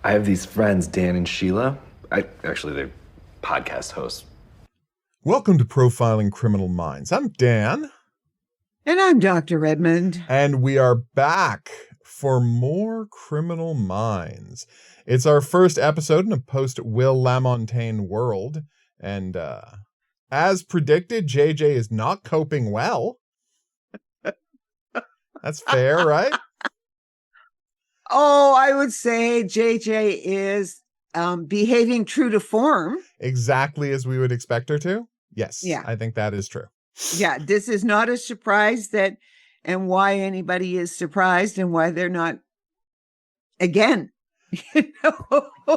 I have these friends, Dan and Sheila. They're podcast hosts. Welcome to Profiling Criminal Minds. I'm Dan. And I'm Dr. Redmond. And we are back for more Criminal Minds. It's our first episode in a post-Will LaMontagne world. And as predicted, JJ is not coping well. That's fair, right? Oh, I would say JJ is behaving true to form. Exactly as we would expect her to. Yes, yeah. I think that is true. Yeah, this is not a surprise and why anybody is surprised and why they're not again. The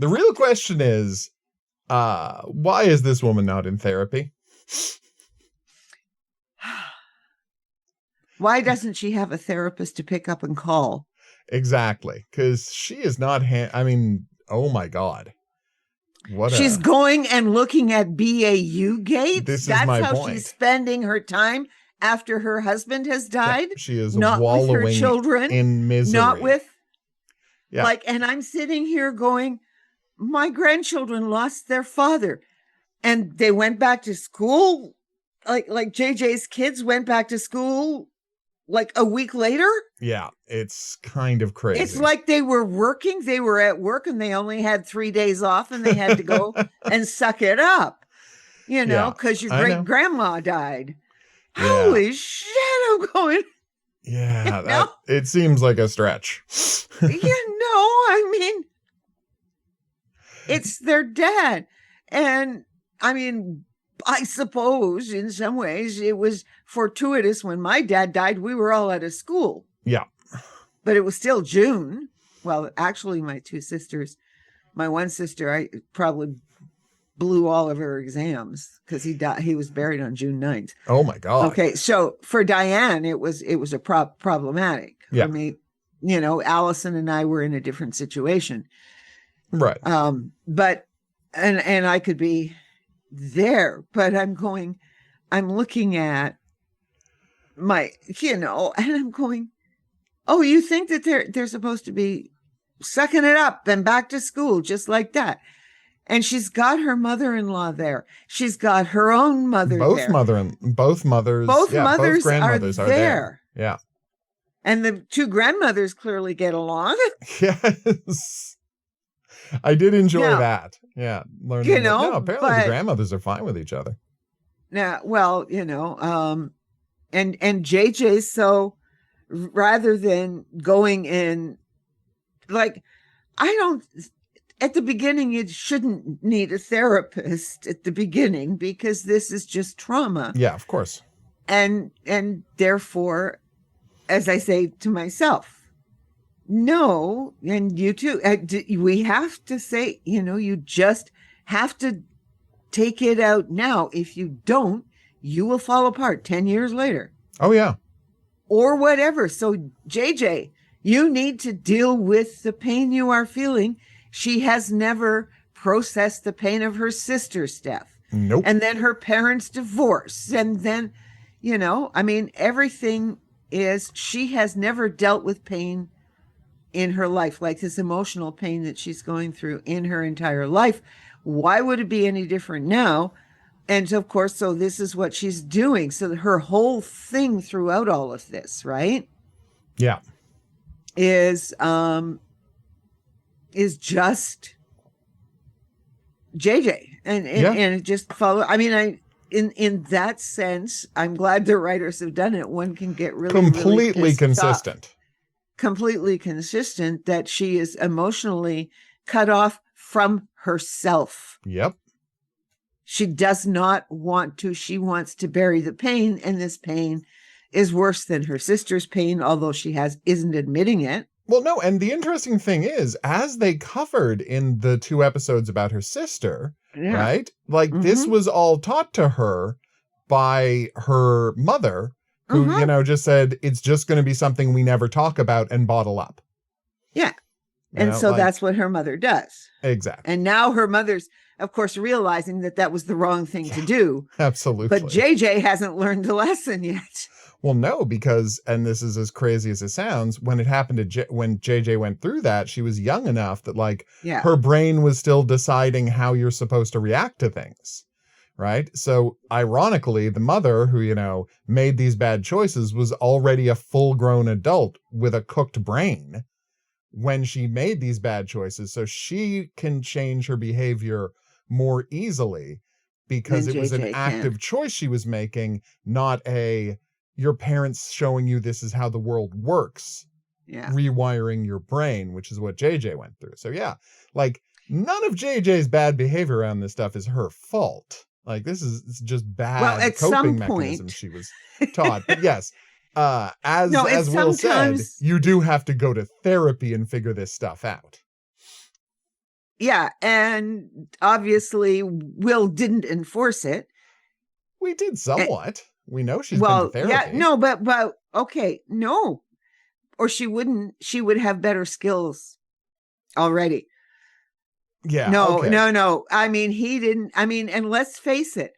real question is, why is this woman not in therapy? Why doesn't she have a therapist to pick up and call? Exactly, because she is not. Oh my God. She's going and looking at BAU gates. That's my how point. She's spending her time after her husband has died. Yeah, she is not wallowing with her children, in misery. Not with, yeah. And I'm sitting here going, my grandchildren lost their father, and they went back to school. Like JJ's kids went back to school like a week later. Yeah, it's kind of crazy. It's like they were working. They were at work and they only had 3 days off and they had to go and suck it up, because your great grandma died. Yeah. Holy shit, I'm going. Yeah, it seems like a stretch. It's their dad. And I suppose in some ways it was fortuitous when my dad died. We were all out of school. Yeah. But it was still June. Well, actually, my two sisters, my one sister, I probably blew all of her exams because he died. He was buried on June 9th. Oh my God. Okay. So for Diane, it was a problematic. Yeah. For me, Allison and I were in a different situation. Right. But I could be there, but I'm looking at my, and I'm going, oh, you think that they're supposed to be sucking it up and back to school just like that? And she's got her mother-in-law there. She's got her own mother there. Both grandmothers are there. Yeah. And the two grandmothers clearly get along. Yes. I did enjoy that. Yeah. Learning apparently the grandmothers are fine with each other. Now, and JJ, so rather than going in, at the beginning, you shouldn't need a therapist at the beginning because this is just trauma. Yeah, of course. And therefore, as I say to myself, no, and you too, we have to say, you just have to take it out now. If you don't, you will fall apart 10 years later. Oh, yeah. Or whatever. So, JJ, you need to deal with the pain you are feeling. She has never processed the pain of her sister's death. Nope. And then her parents' divorce. And then, everything is, she has never dealt with pain in her life, like this emotional pain that she's going through in her entire life. Why would it be any different now? And of course, so this is what she's doing. So her whole thing throughout all of this, right? Yeah. Is just JJ. And it just follow. In that sense, I'm glad the writers have done it. One can get really completely consistent. Completely consistent that she is emotionally cut off from herself. Yep. She does not want to. She wants to bury the pain, and this pain is worse than her sister's pain, although she isn't admitting it. Well, no, and the interesting thing is, as they covered in the 2 episodes about her sister, right? This was all taught to her by her mother, who, just said, it's just going to be something we never talk about and bottle up. Yeah. And so that's what her mother does. Exactly. And now her mother's, of course, realizing that was the wrong thing to do. Absolutely. But JJ hasn't learned the lesson yet. Well, no, because, and this is as crazy as it sounds, when it happened to when JJ went through that, she was young enough that like Yeah. her brain was still deciding how you're supposed to react to things. Right. So ironically, the mother who, you know, made these bad choices was already a full grown adult with a cooked brain when she made these bad choices. So she can change her behavior more easily because Than it was an JJ can. active choice she was making, not your parents showing you this is how the world works, Yeah. rewiring your brain, which is what JJ went through. So yeah, like none of JJ's bad behavior around this stuff is her fault. Like it's just bad at coping some mechanisms point- she was taught. But yes, as No, it's Will said, sometimes- you do have to go to therapy and figure this stuff out. Yeah. And obviously, Will didn't enforce it. We did somewhat. We know she's been to therapy. Yeah, no, but okay, no. Or she would have better skills already. Yeah. No, okay. no. I mean, he didn't. I mean, and let's face it,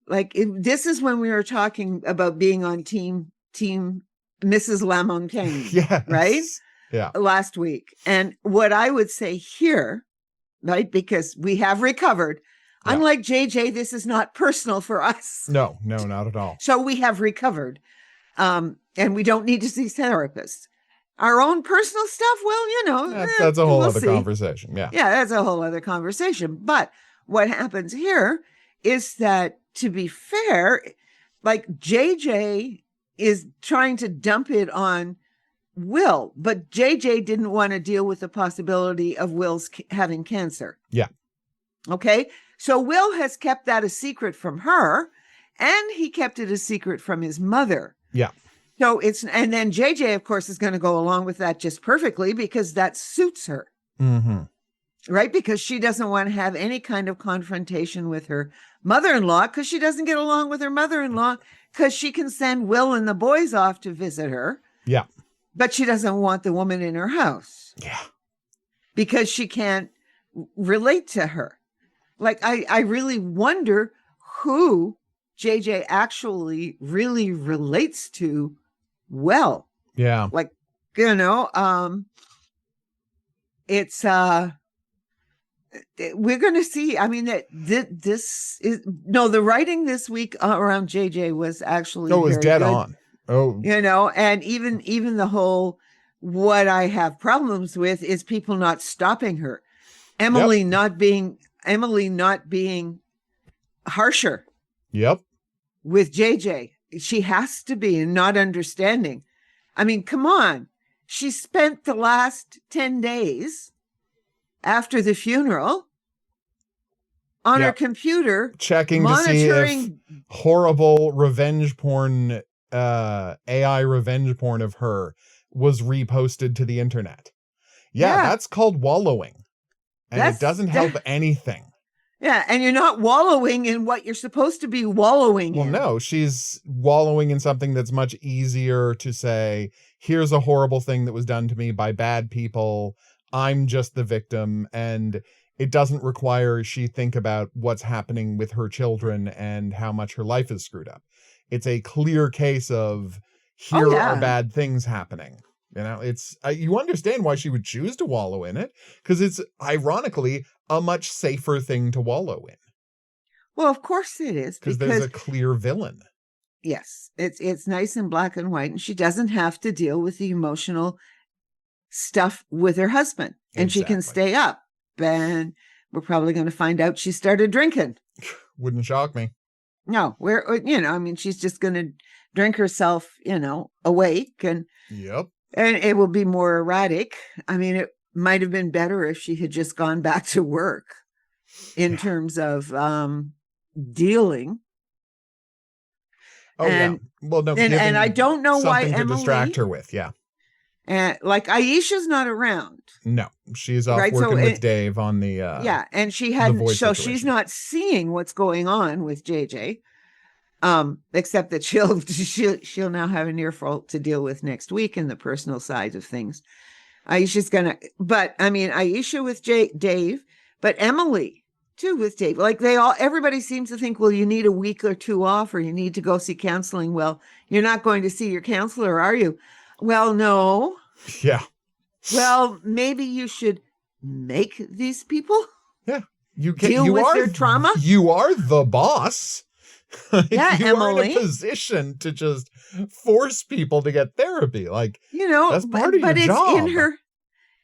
like this is when we were talking about being on team Mrs. Lamontagne, Yes. right? Yeah. Last week. And what I would say here, right, because we have recovered. Yeah. Unlike JJ, this is not personal for us. No, not at all. So we have recovered. And we don't need to see therapists. Our own personal stuff, well, you know, That's a whole we'll other see. conversation. Yeah. Yeah, that's a whole other conversation. But what happens here is that, to be fair, like JJ is trying to dump it on Will, but JJ didn't want to deal with the possibility of Will's having cancer. Yeah. Okay. So Will has kept that a secret from her, and he kept it a secret from his mother. Yeah. So and then JJ, of course, is going to go along with that just perfectly because that suits her. Mm-hmm. Right? Because she doesn't want to have any kind of confrontation with her mother-in-law because she doesn't get along with her mother-in-law because she can send Will and the boys off to visit her. Yeah. But she doesn't want the woman in her house. Yeah. Because she can't relate to her. Like, I really wonder who JJ actually really relates to well. Yeah. Like, you know, it's we're going to see. I mean, that this is the writing this week around JJ was actually it was very dead good, on. Oh, you know, and even the whole, what I have problems with is people not stopping her. Emily not being harsher. Yep. With JJ. She has to be, and not understanding. I mean, come on. She spent the last 10 days after the funeral on her computer checking to see if monitoring. horrible revenge porn, AI revenge porn of her was reposted to the internet. Yeah. That's called wallowing. And it doesn't help anything. Yeah, and you're not wallowing in what you're supposed to be wallowing Well, in. no, she's wallowing in something that's much easier to say, here's a horrible thing that was done to me by bad people. I'm just the victim. And it doesn't require she think about what's happening with her children and how much her life is screwed up. It's a clear case of here are bad things happening. You know, it's you understand why she would choose to wallow in it, because it's ironically a much safer thing to wallow in. Well, of course it is. Because there's a clear villain. Yes, it's nice and black and white, and she doesn't have to deal with the emotional stuff with her husband, and she can stay up. And we're probably going to find out she started drinking. Wouldn't shock me. No, she's just going to drink herself, awake, and it will be more erratic. I mean, it might have been better if she had just gone back to work in terms of dealing. Oh, and, yeah. Well, no, and I don't know why Emily to distract her with, yeah. And like Aisha's not around. No, she's off working with Dave on the and she hadn't, so she's not seeing what's going on with JJ. Except that she'll now have an earful to deal with next week in the personal side of things. Aisha with Dave, but Emily too with Dave. Like everybody seems to think, well, you need a week or two off or you need to go see counseling. Well, you're not going to see your counselor, are you? Well, no. Yeah. Well, maybe you should make these people deal with their trauma. You are the boss. Yeah, you Emily. are in a position to just force people to get therapy. Like, that's part of your but it's job.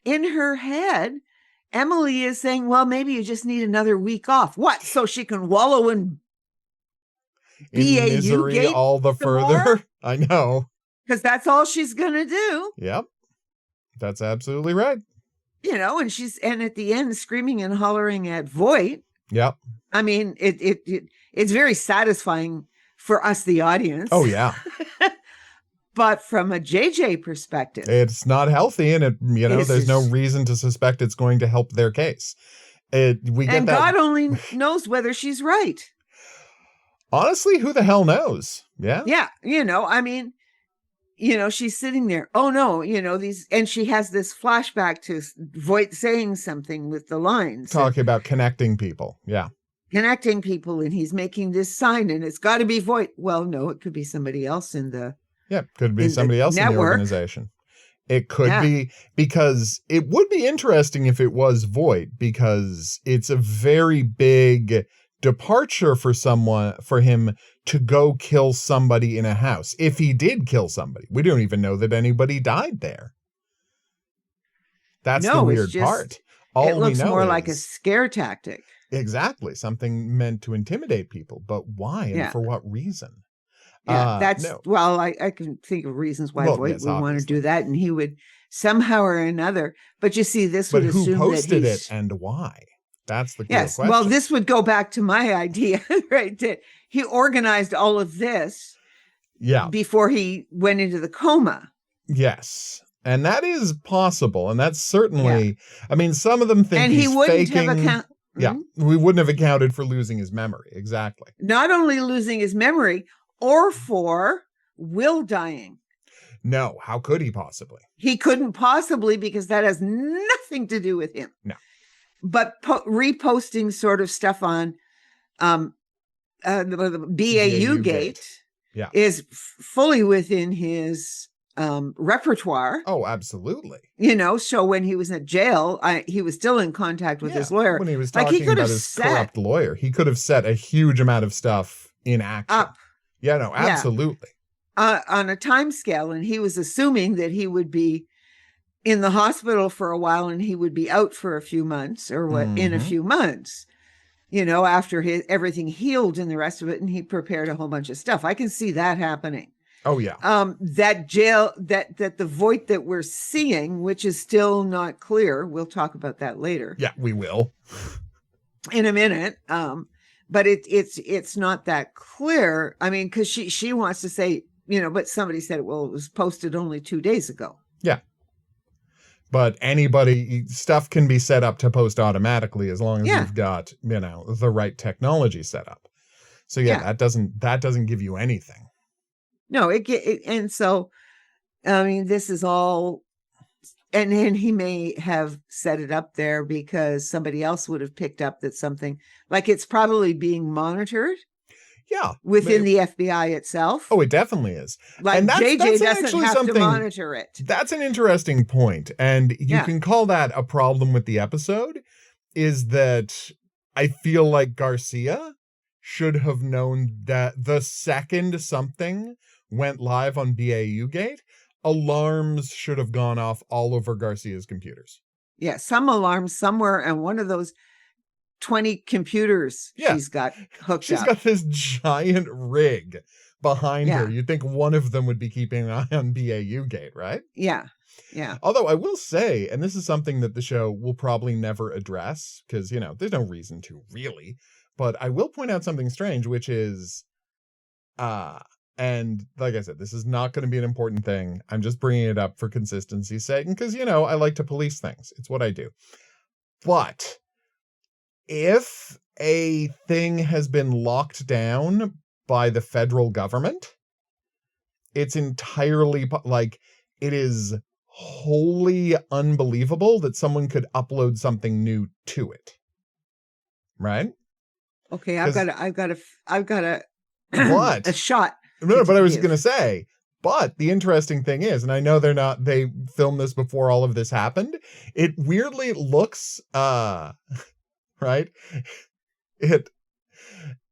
in her head. Emily is saying, well, maybe you just need another week off. What? So she can wallow in misery gate all the further. more? I know. Because that's all she's going to do. Yep. That's absolutely right. And at the end screaming and hollering at Voight. Yep. I mean, it's very satisfying for us, the audience. Oh, yeah. But from a JJ perspective, it's not healthy, and there's no reason to suspect it's going to help their case. God only knows whether she's right. Honestly, who the hell knows? Yeah. Yeah. I mean, she's sitting there. Oh no, and she has this flashback to Voight saying something with the lines. Talking about connecting people. Yeah. Connecting people, and he's making this sign, and it's got to be Voight. Well, no, it could be somebody else in the. Yeah, could be somebody else in the organization. It could be, because it would be interesting if it was Voight, because it's a very big departure for him to go kill somebody in a house. If he did kill somebody, we don't even know that anybody died there. That's the weird part. All it looks more like a scare tactic. Exactly. Something meant to intimidate people, but why and for what reason? Yeah, I can think of reasons why Voight would want to do that, and he would somehow or another. But you see, this would assume that who posted it and why? That's the question. Well, this would go back to my idea, right? That he organized all of this, before he went into the coma. Yes, and that is possible, and that's certainly. I mean, some of them think and he wouldn't have we wouldn't have accounted for losing his memory. Exactly. Not only losing his memory. Or for Will dying. No, how could he possibly? He couldn't possibly, because that has nothing to do with him. No. But reposting sort of stuff on the BAU gate is fully within his repertoire. Oh, absolutely. So when he was at jail, he was still in contact with his lawyer. When he was talking about his corrupt lawyer, he could have set a huge amount of stuff in action. Up. Yeah, no, absolutely. On a time scale, and he was assuming that he would be in the hospital for a while and he would be out for a few months in a few months, after everything healed and the rest of it, and he prepared a whole bunch of stuff. I can see that happening. Oh, yeah. That jail, that the Voight that we're seeing, which is still not clear. We'll talk about that later. Yeah, we will. In a minute. But it's not that clear. I mean, because she wants to say, but somebody said, well, it was posted only 2 days ago. Yeah. But stuff can be set up to post automatically as long as you've got, the right technology set up. So that doesn't give you anything. No, and so, I mean, this is all. And then he may have set it up there because somebody else would have picked up that something, like it's probably being monitored. Yeah. Within the FBI itself. Oh, it definitely is. Like and JJ doesn't have to monitor it. That's an interesting point. And you can call that a problem with the episode, is that I feel like Garcia should have known that the second something went live on BAU Gate, alarms should have gone off all over Garcia's computers. Yeah, some alarms somewhere, and one of those 20 computers she's got hooked up. She's got this giant rig behind her. You'd think one of them would be keeping an eye on BAU Gate, right? Yeah, yeah. Although I will say, and this is something that the show will probably never address, because, there's no reason to really, but I will point out something strange, which is, and like I said, this is not going to be an important thing. I'm just bringing it up for consistency's sake, because, I like to police things. It's what I do. But if a thing has been locked down by the federal government, it's entirely, it is wholly unbelievable that someone could upload something new to it. right? Okay, I've 'Cause- got a What? a shot. No, but I was give. going to say, but the interesting thing is, and I know they filmed this before all of this happened. It weirdly looks, right?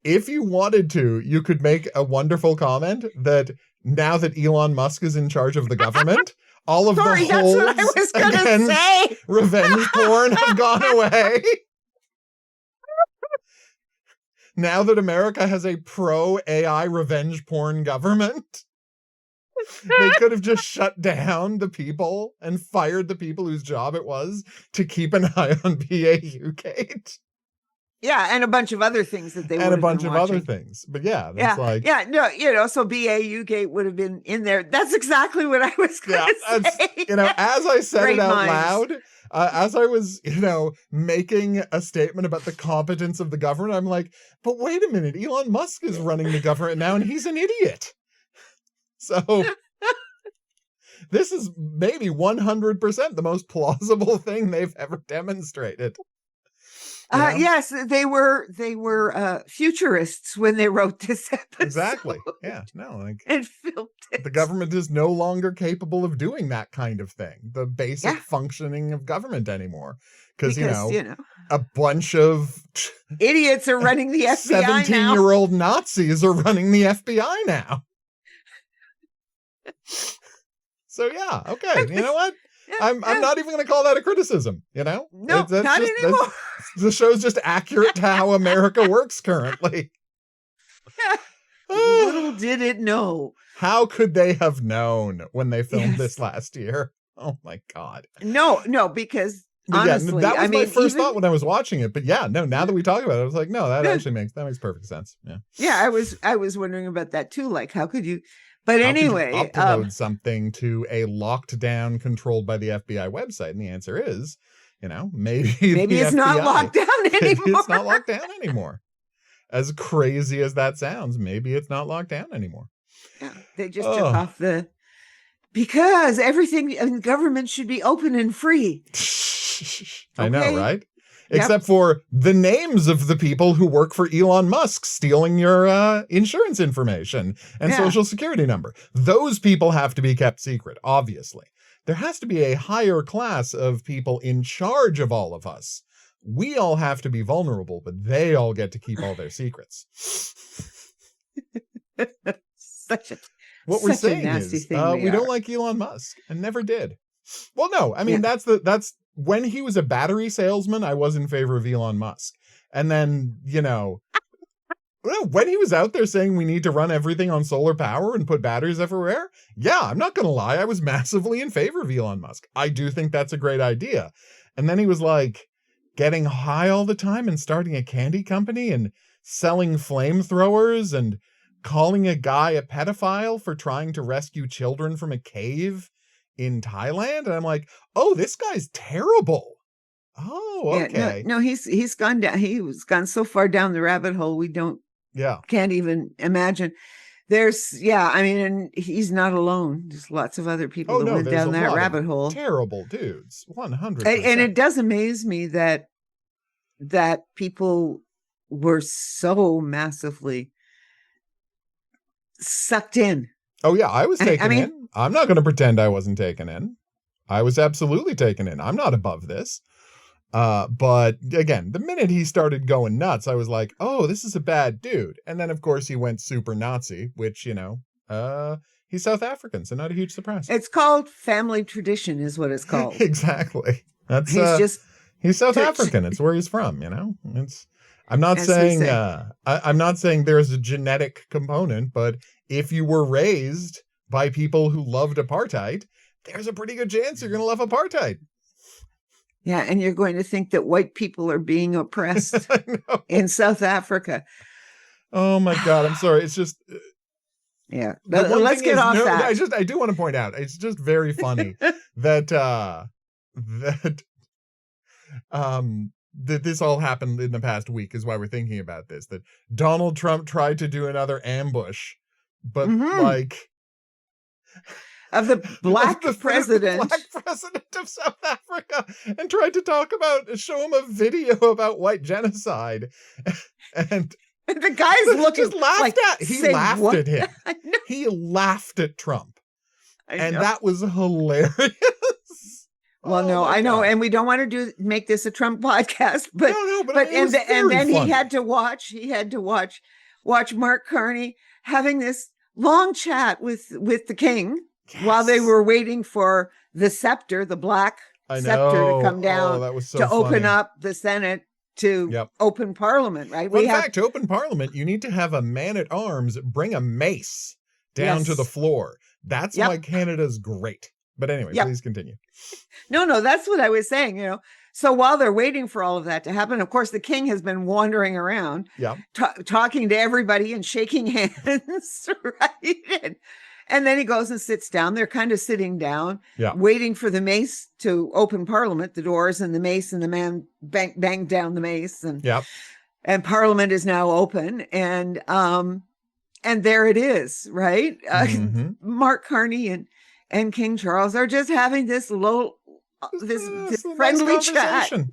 If you wanted to, you could make a wonderful comment that now that Elon Musk is in charge of the government, all of Sorry, the that's holds what I was going to against say. revenge porn have gone away. Now that America has a pro-AI revenge porn government, they could have just shut down the people and fired the people whose job it was to keep an eye on BAU Gate. Yeah, and a bunch of other things that they would And have a bunch been of watching. other things. But yeah, that's no, so BAU Gate would have been in there. That's exactly what I was going to say. As I said Great it out minds. loud, as I was, making a statement about the competence of the government, I'm like, but wait a minute, Elon Musk is running the government now and he's an idiot. So this is maybe 100% the most plausible thing they've ever demonstrated. Yes, they were futurists when they wrote this episode. Exactly. Yeah. No, and filmed it. The government is no longer capable of doing that kind of thing, the basic functioning of government anymore. Because, a bunch of idiots are running the FBI 17-year-old Nazis are running the FBI now. So, yeah, okay. You know what? I'm not even going to call that a criticism, No, not anymore. The show's just accurate to how America works currently. Little did it know. How could they have known when they filmed this last year? Oh my God. No, because honestly, that was my first thought when I was watching it. But now that we talk about it, I was like, no, that actually makes perfect sense. Yeah. Yeah, I was wondering about that too. Like, how could you? But anyway, could you upload something to a locked down, controlled by the FBI website, and the answer is, maybe it's not locked down anymore. It's not locked down anymore. As crazy as that sounds, maybe it's not locked down anymore. Yeah, they just took off because everything in government should be open and free. I know, right? Except for the names of the people who work for Elon Musk stealing your insurance information and social security number. Those people have to be kept secret, obviously. There has to be a higher class of people in charge of all of us. We all have to be vulnerable, but they all get to keep all their secrets. What we're saying is we don't like Elon Musk and never did. Well, no, I mean, that's when he was a battery salesman, I was in favor of Elon Musk. And then, when he was out there saying we need to run everything on solar power and put batteries everywhere, I'm not going to lie, I was massively in favor of Elon Musk. I do think that's a great idea. And then he was like getting high all the time and starting a candy company and selling flamethrowers and calling a guy a pedophile for trying to rescue children from a cave in Thailand. And I'm like, oh, this guy's terrible. Oh, okay. No, he's gone down. He's gone so far down the rabbit hole we can't even imagine. And he's not alone. There's lots of other people that went down that rabbit hole. Terrible dudes, 100%. And it does amaze me that people were so massively sucked in. Oh yeah, I was taken in. I'm not going to pretend I wasn't taken in. I was absolutely taken in. I'm not above this. But again, the minute he started going nuts, I was like, oh, this is a bad dude. And then, of course, he went super Nazi, which, he's South African, so not a huge surprise. It's called family tradition is what it's called. Exactly. That's he's South African. It's where he's from, I'm not saying I'm not saying there's a genetic component, but if you were raised by people who loved apartheid, there's a pretty good chance you're going to love apartheid. Yeah, and you're going to think that white people are being oppressed in South Africa. Oh my God, I'm sorry. It's just let's get off that. I do want to point out, it's just very funny that this all happened in the past week is why we're thinking about this, that Donald Trump tried to do another ambush, but of the black the president. Black president of South Africa, and tried to show him a video about white genocide. And The guy's looking just laughed like, at. He "Say laughed what?" at him. I know. He laughed at Trump, and know. that was hilarious. Well, Oh no, my I know, God. and we don't want to make this a Trump podcast, but but but it was and very then funny. he had to watch Mark Carney having this long chat with the king while they Yes. were waiting for the scepter, the black I scepter, know. to come down Oh, that was so to open funny. up the Senate to Yep. open Parliament. Right? Fun fact, to open Parliament, you need to have a man-at-arms bring a mace down to Yes. the floor. That's Yep. why Canada's great. But anyway, Yep. please continue. No, that's what I was saying, So while they're waiting for all of that to happen, of course, the king has been wandering around, Yeah. talking to everybody and shaking hands, right? And then he goes and sits down. They're kind of sitting down, Yeah. waiting for the mace to open Parliament, the doors and the mace, and the man banged down the mace, Yeah. and Parliament is now open, and there it is, right? Mhm. Mark Carney and King Charles are just having this this It's a nice friendly chat. conversation.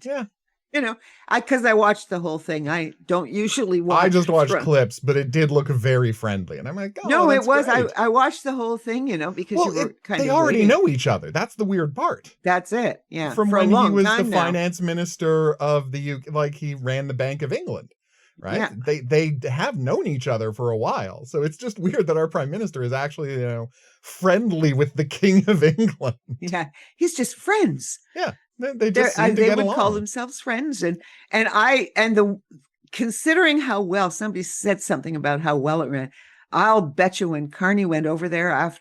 Yeah. Because I watched the whole thing. I don't usually watch. I just watched from- clips, but it did look very friendly. And I'm like, oh, No, that's it was. great. I watched the whole thing, because Well, you were kind they of already waiting. know each other. That's the weird part. That's it. Yeah, From for a when he long was the time now. finance minister of the UK, like he ran the Bank of England, right? Yeah. They have known each other for a while. So it's just weird that our prime minister is actually, friendly with the King of England. Yeah, he's just friends. Yeah. They just seem to They get would along. call themselves friends, considering how well somebody said something about how well it ran. I'll bet you when Carney went over there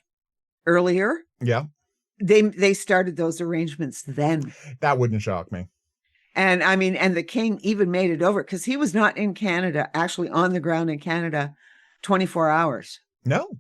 earlier, Yeah. they started those arrangements then. That wouldn't shock me. And I mean, and the king even made it over because he was not in Canada, actually on the ground in Canada, 24 hours. No.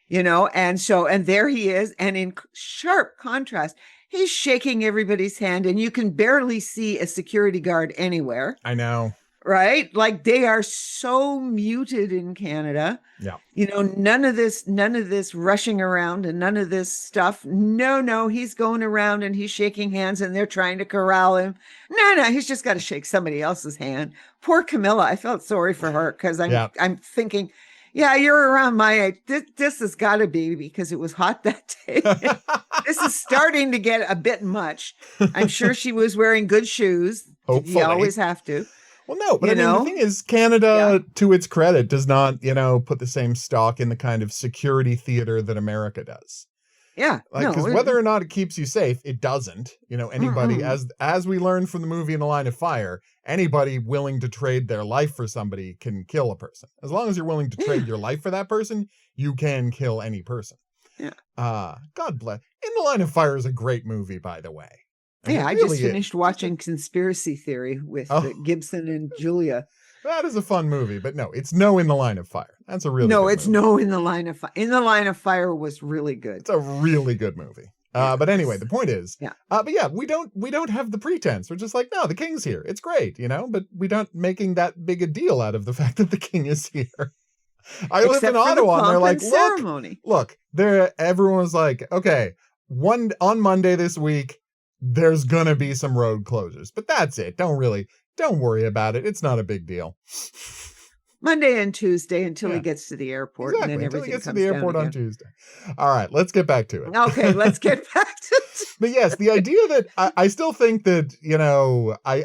And there he is. And in sharp contrast, he's shaking everybody's hand, and you can barely see a security guard anywhere, I know. right? Like they are so muted in Canada. Yeah. None of this rushing around and none of this stuff. No, he's going around and he's shaking hands and they're trying to corral him. No, he's just got to shake somebody else's hand. Poor Camilla. I felt sorry for her because I'm thinking, yeah, you're around my age. This has got to be because it was hot that day. This is starting to get a bit much. I'm sure she was wearing good shoes. Hopefully. You always have to. Well, no, but the thing is, Canada, to its credit, does not, put the same stock in the kind of security theater that America does. Yeah. Because whether or not it keeps you safe, it doesn't. Anybody, as we learned from the movie In the Line of Fire, anybody willing to trade their life for somebody can kill a person. As long as you're willing to trade your life for that person, you can kill any person. Yeah. God bless. In the Line of Fire is a great movie, by the way. Yeah, I really just finished watching Conspiracy Theory with Gibson and Julia. That is a fun movie, but no, it's no In the Line of Fire. That's a really good movie. no In the Line of Fire. In the Line of Fire was really good. It's a really good movie. But anyway, the point is, but we don't have the pretense. We're just like, no, the king's here. It's great, but we don't making that big a deal out of the fact that the king is here. I live in Ottawa, and they're like, look, everyone was like, okay, on Monday this week, there's gonna be some road closures, but that's it. Don't worry about it. It's not a big deal. Monday and Tuesday until he gets to the airport. Exactly, and then until everything he gets to comes the down airport on again. Tuesday. All right, let's get back to it. Okay, let's get back to it. But yes, the idea that I still think that,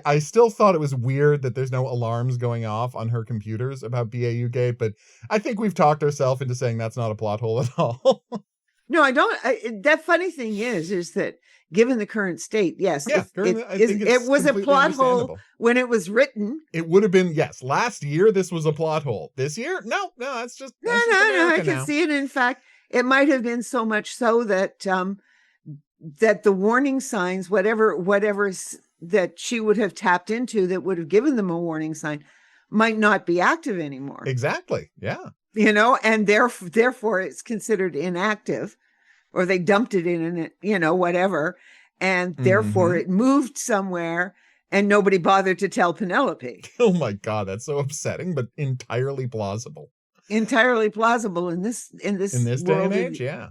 I still thought it was weird that there's no alarms going off on her computers about BAU Gate, but I think we've talked ourselves into saying that's not a plot hole at all. No, I don't. That funny thing is that given the current state, yes, it was a plot hole when it was written. It would have been, yes. Last year, this was a plot hole. This year, no, that's just No. I can see it. In fact, it might have been so much so that that the warning signs, whatever that she would have tapped into, that would have given them a warning sign, might not be active anymore. Exactly. Yeah. And therefore it's considered inactive, or they dumped it in, whatever. And therefore it moved somewhere and nobody bothered to tell Penelope. Oh my God, that's so upsetting, but entirely plausible. entirely plausible in this In this day world and of- age, yeah.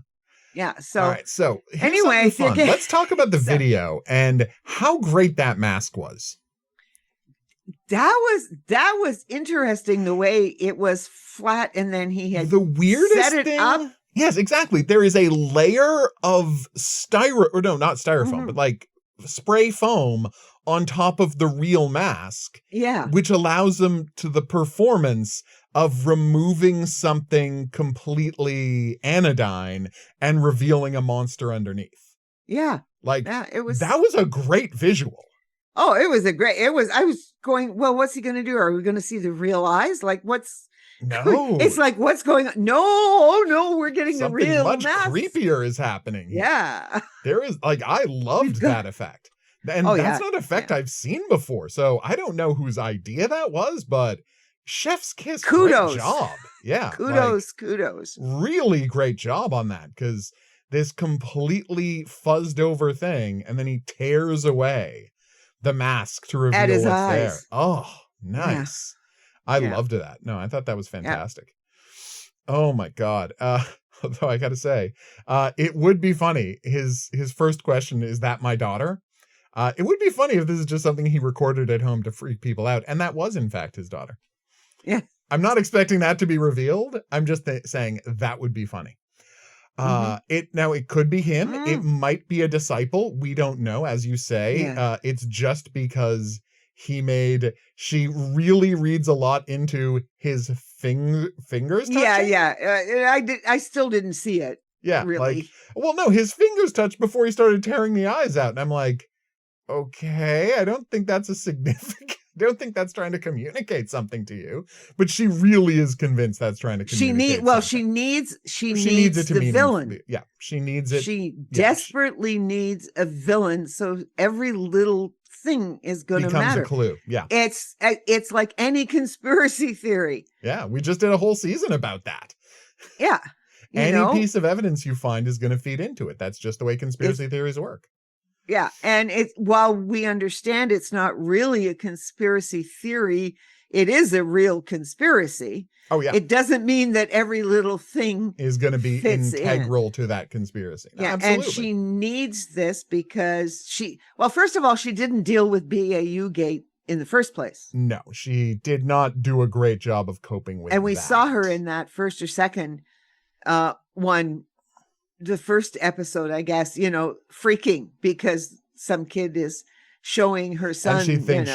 Yeah. So All right, so here's anyway, something fun. again- Let's talk about the So- video and how great that mask was. that was interesting, the way it was flat and then he had The weirdest set it thing. up. Yes, exactly. There is a layer of not styrofoam, Mhm. but like spray foam on top of the real mask, Yeah. which allows them to the performance of removing something completely anodyne and revealing a monster underneath. Yeah. Like Yeah. It was that was a great visual. Oh, it was I was going, well, what's he gonna do? Are we gonna see the real eyes? Like what's No, it's like what's going on? No, we're getting the something real much mask. creepier is happening. here. Yeah. There is like I loved got- that effect. And Oh, that's yeah, not an effect I've seen before. So I don't know whose idea that was, but chef's kiss. Kudos. Great job. Yeah. Kudos. Really great job on that, because this completely fuzzed over thing, and then he tears away the mask to reveal his what's eyes. there. Oh, nice. I Yeah. loved that. No, I thought that was fantastic. Oh my God. Although I gotta say, it would be funny. His first question, is that my daughter? It would be funny if this is just something he recorded at home to freak people out. And that was, in fact, his daughter. Yeah. I'm not expecting that to be revealed. I'm just saying that would be funny. It could be him. It might be a disciple. We don't know. As you say, Yeah. it's just because she really reads a lot into his fingers touching. Yeah. I still didn't see it. Yeah. Really. Like, well, no, his fingers touched before he started tearing the eyes out. And I'm like, okay, I don't think that's I don't think that's trying to communicate something to you. But she really is convinced that's trying to communicate she something. needs She needs it to the mean villain. Yeah, she needs it. She desperately needs a villain, so every little thing is going to becomes matter. a clue. Yeah. It's like any conspiracy theory. Yeah, we just did a whole season about that. Yeah. Any piece of evidence you find is going to feed into it. That's just the way conspiracy theories work. Yeah. And while we understand it's not really a conspiracy theory, it is a real conspiracy. Oh, yeah. It doesn't mean that every little thing is going to be fits integral to that conspiracy. No, yeah. absolutely. And she needs this because first of all, she didn't deal with BAU Gate in the first place. No, she did not do a great job of coping with And we that. saw her in that first or second one, the first episode, I guess, freaking because some kid is showing her son. And she thinks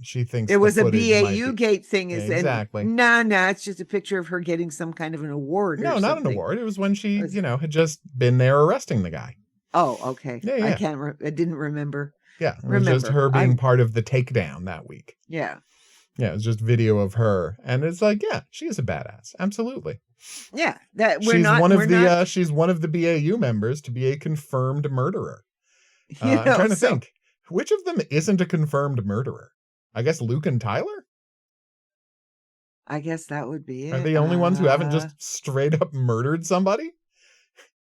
she thinks it was a BAU BAU Gate thing. Exactly. No, it's just a picture of her getting some kind of an award. No, or not something. an award. It was when she, had just been there arresting the guy. Oh, okay. Yeah. I didn't remember. Yeah, it was just her being part of the takedown that week. Yeah. Yeah, it was just video of her, and it's like, yeah, she is a badass, absolutely. Yeah, that she's one of the BAU members to be a confirmed murderer. I'm I'm trying to think, which of them isn't a confirmed murderer? I guess Luke and Tyler. I guess that would be it. Are they the only ones who haven't just straight up murdered somebody?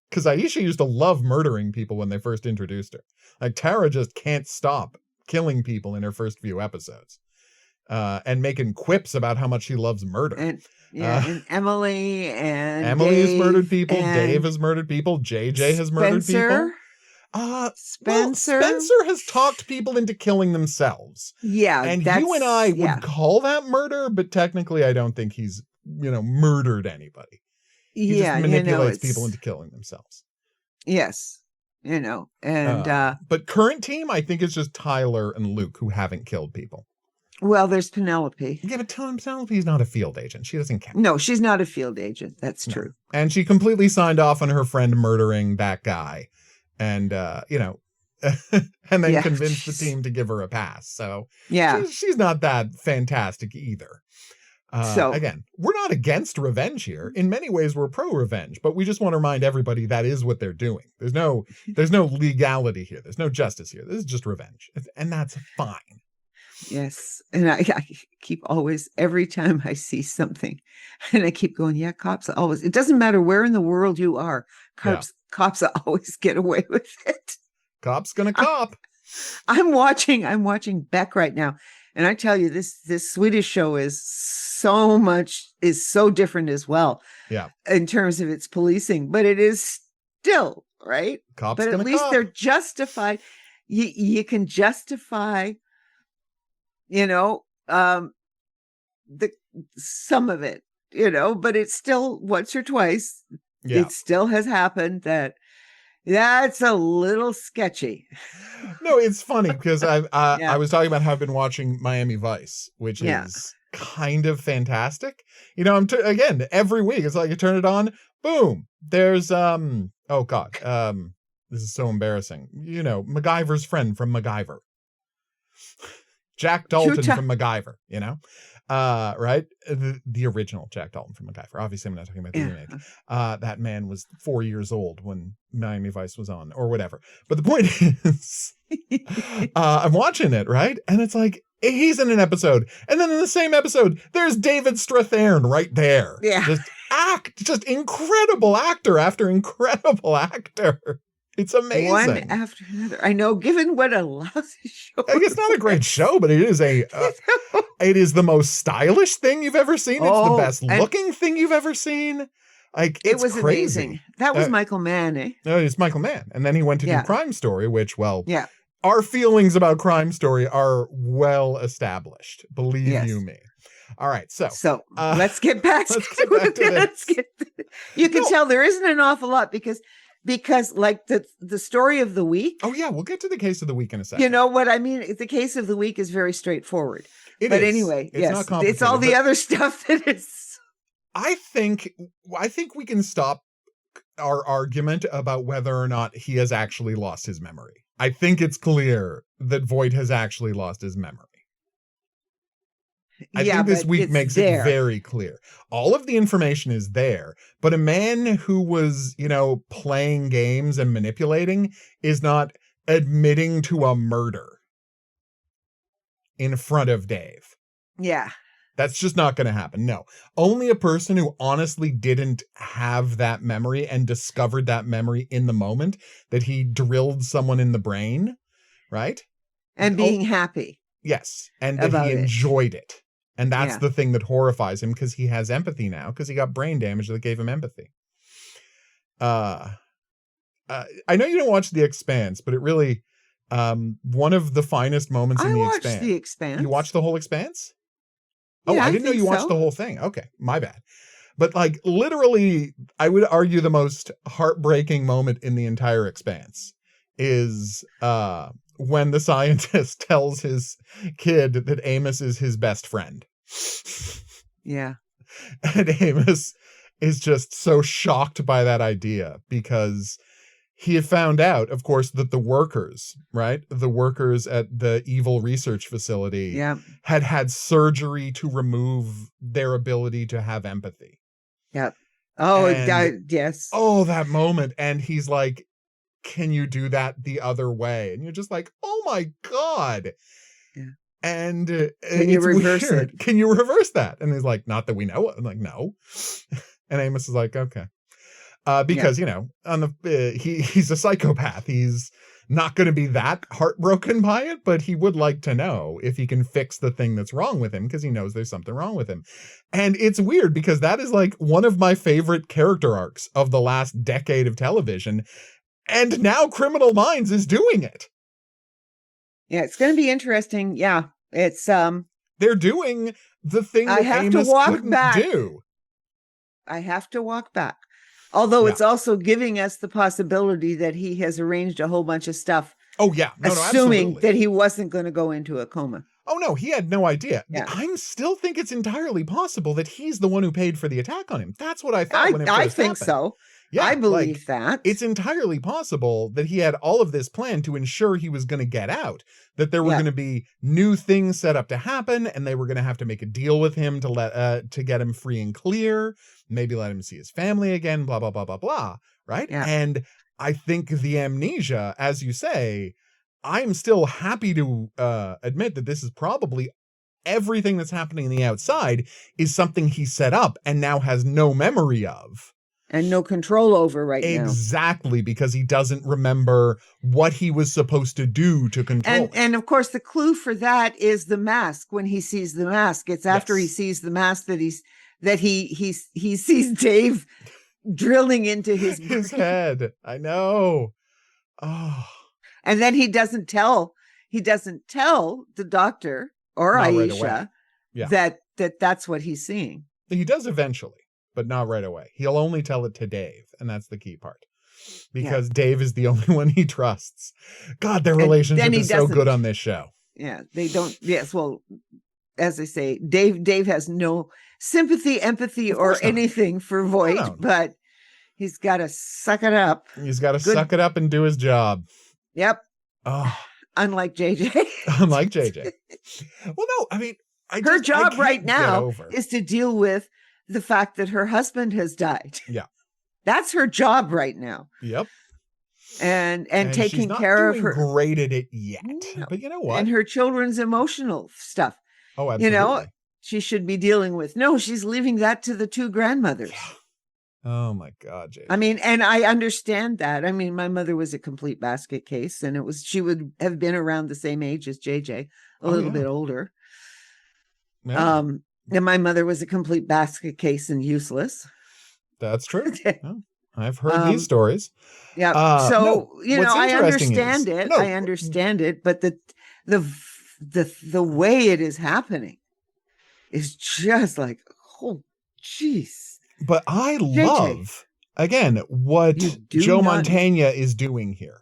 Because Aisha used to love murdering people when they first introduced her. Like, Tara just can't stop killing people in her first few episodes. And making quips about how much she loves murder. And Emily and Emily has murdered Dave people. Dave has murdered people. JJ has murdered people. Spencer. Well, Spencer has talked people into killing themselves. Yeah, and you and I would call that murder, but technically, I don't think he's murdered anybody. He just manipulates people into killing themselves. Yes, and but current team, I think it's just Tyler and Luke who haven't killed people. Well, there's Penelope. Yeah, but Penelope's not a field agent. She doesn't count. No, she's not a field agent. That's true. And she completely signed off on her friend murdering that guy. And, and then convinced the team to give her a pass. So yeah, she's not that fantastic either. So again, we're not against revenge here. In many ways, we're pro-revenge, but we just want to remind everybody that is what they're doing. There's no legality here. There's no justice here. This is just revenge. And that's fine. Yes. And I keep always, every time I see something, and I keep going, yeah, cops always, it doesn't matter where in the world you are, cops always get away with it. Cops gonna cop. I'm watching Beck right now. And I tell you, this Swedish show is so much is so different as well. Yeah. In terms of its policing, but it is still right. Cops But at gonna least cop. they're justified. You can justify, the some of it, but it's still once or twice. Yeah. It still has happened that's a little sketchy. No, it's funny because Yeah. I was talking about how I've been watching Miami Vice, which Yeah. is kind of fantastic. I'm again every week. It's like you turn it on, boom. There's oh god, this is so embarrassing. MacGyver's friend from MacGyver, Jack Dalton from MacGyver. Right? The original Jack Dalton from MacGyver. Obviously, I'm not talking about the remake. That man was 4 years old when Miami Vice was on, or whatever. But the point is, I'm watching it, right? And it's like, he's in an episode. And then in the same episode, there's David Strathairn right there. Yeah. Just incredible actor after incredible actor. It's amazing. One after another. I know, given what a lousy show. It's not a great show, but it is it is the most stylish thing you've ever seen. It's the best looking thing you've ever seen. Like, it was crazy. Amazing. That was Michael Mann, eh? No, it's Michael Mann. And then he went to do Crime Story, which, yeah. Our feelings about Crime Story are well established. Believe you me. All right, so let's get back to this. You can tell there isn't an awful lot because like the story of the week. Oh yeah, we'll get to the case of the week in a second. You know what I mean? The case of the week is very straightforward. Anyway, it's not complicated. It's all the other stuff that is. I think we can stop our argument about whether or not he has actually lost his memory. I think it's clear that Voight has actually lost his memory. I think this week makes it very clear. All of the information is there, but a man who was, playing games and manipulating is not admitting to a murder in front of Dave. Yeah. That's just not going to happen. No. Only a person who honestly didn't have that memory and discovered that memory in the moment that he drilled someone in the brain, right? And being happy. Yes. And that he enjoyed it. And that's the thing that horrifies him, because he has empathy now, because he got brain damage that gave him empathy. I know you don't watch The Expanse, but it really, one of the finest moments in The Expanse. I watched The Expanse. You watched the whole Expanse? Yeah, I didn't know you watched the whole thing. Okay, my bad. But like literally, I would argue the most heartbreaking moment in the entire Expanse is when the scientist tells his kid that Amos is his best friend. Yeah. And Amos is just so shocked by that idea, because he had found out, of course, that the workers, right? The workers at the evil research facility had had surgery to remove their ability to have empathy. Yep. Oh, yes. Oh, that moment. And he's like, can you do that the other way? And you're just like, oh my God. Yeah. And can you reverse it? Can you reverse that? And he's like, not that we know. I'm like, no. And Amos is like, okay. Because, he's a psychopath. He's not going to be that heartbroken by it, but he would like to know if he can fix the thing that's wrong with him, because he knows there's something wrong with him. And it's weird, because that is like one of my favorite character arcs of the last decade of television. And now Criminal Minds is doing it. Yeah, it's going to be interesting. Yeah, it's they're doing the thing that Amos couldn't do. I have to walk back. Although it's also giving us the possibility that he has arranged a whole bunch of stuff. Oh, yeah. Assuming that he wasn't going to go into a coma. Oh, no, he had no idea. Yeah. I still think it's entirely possible that he's the one who paid for the attack on him. That's what I thought when it first I think happened. so. Yeah, I believe that. It's entirely possible that he had all of this plan to ensure he was going to get out, that there were going to be new things set up to happen, and they were going to have to make a deal with him to get him free and clear, maybe let him see his family again, blah, blah, blah, blah, blah, right? Yeah. And I think the amnesia, as you say, I'm still happy to admit that this is probably everything that's happening in the outside is something he set up and now has no memory of. and no control over right now. Exactly, because he doesn't remember what he was supposed to do to control it. And of course, the clue for that is the mask. When he sees the mask, it's after he Yes. sees the mask that he sees Dave drilling into his His brain. head. I know. Oh, And then he doesn't tell the doctor or Not right Aisha away. Yeah. that's what he's seeing. he does eventually, but not right away. He'll only tell it to Dave, and that's the key part. Because Dave is the only one he trusts. God, their relationship then he is so doesn't- good on this show. Yeah, they don't. Yes, well, as I say, Dave has no sympathy, empathy, or course not. anything for Voight, No. but he's got to suck it up. He's got to Good. suck it up and do his job. Yep. Oh, Unlike JJ. unlike JJ. Well, no, I mean, I Her just- I job can't right get now over. is to deal with the fact that her husband has died. Yeah. That's her job right now. Yep. And she's taking not care of doing her great at it yet. No. But you know what? and her children's emotional stuff. Oh, You absolutely. know, she should be dealing with. No, she's leaving that to the two grandmothers. Oh my God, JJ. I mean, and I understand that. I mean, my mother was a complete basket case, and she would have been around the same age as JJ, a little yeah. bit older. Yeah, And my mother was a complete basket case and useless. that's true. Yeah, I've heard these stories. Yeah. no, So, you know, what's I interesting understand is- it. no, I understand it, but the way it is happening is just like, oh, jeez. But I JJ. love, again, what You do Joe not- Mantegna is doing here.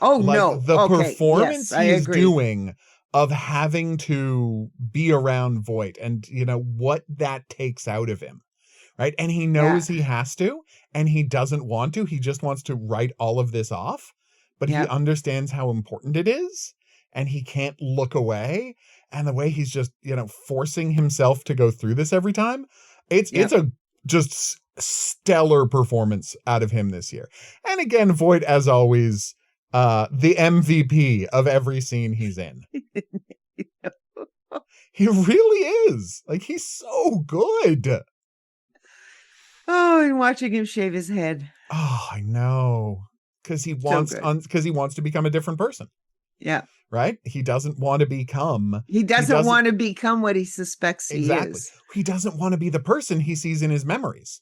Oh, Like no. the Okay, performance yes, I he's agree. doing of having to be around Voight and, you know, what that takes out of him. Right. And he knows he has to, and he doesn't want to. He just wants to write all of this off, but Yeah. he understands how important it is, and he can't look away. And the way he's just, you know, forcing himself to go through this every time, it's a just stellar performance out of him this year. And again, Voight, as always, the MVP of every scene he's in. He really is. Like, he's so good. Oh, and watching him shave his head. Oh, I know. Because he wants good. he wants to become a different person, Yeah. right? He doesn't want to become He doesn't want to become what he suspects he exactly. is. He doesn't want to be the person he sees in his memories.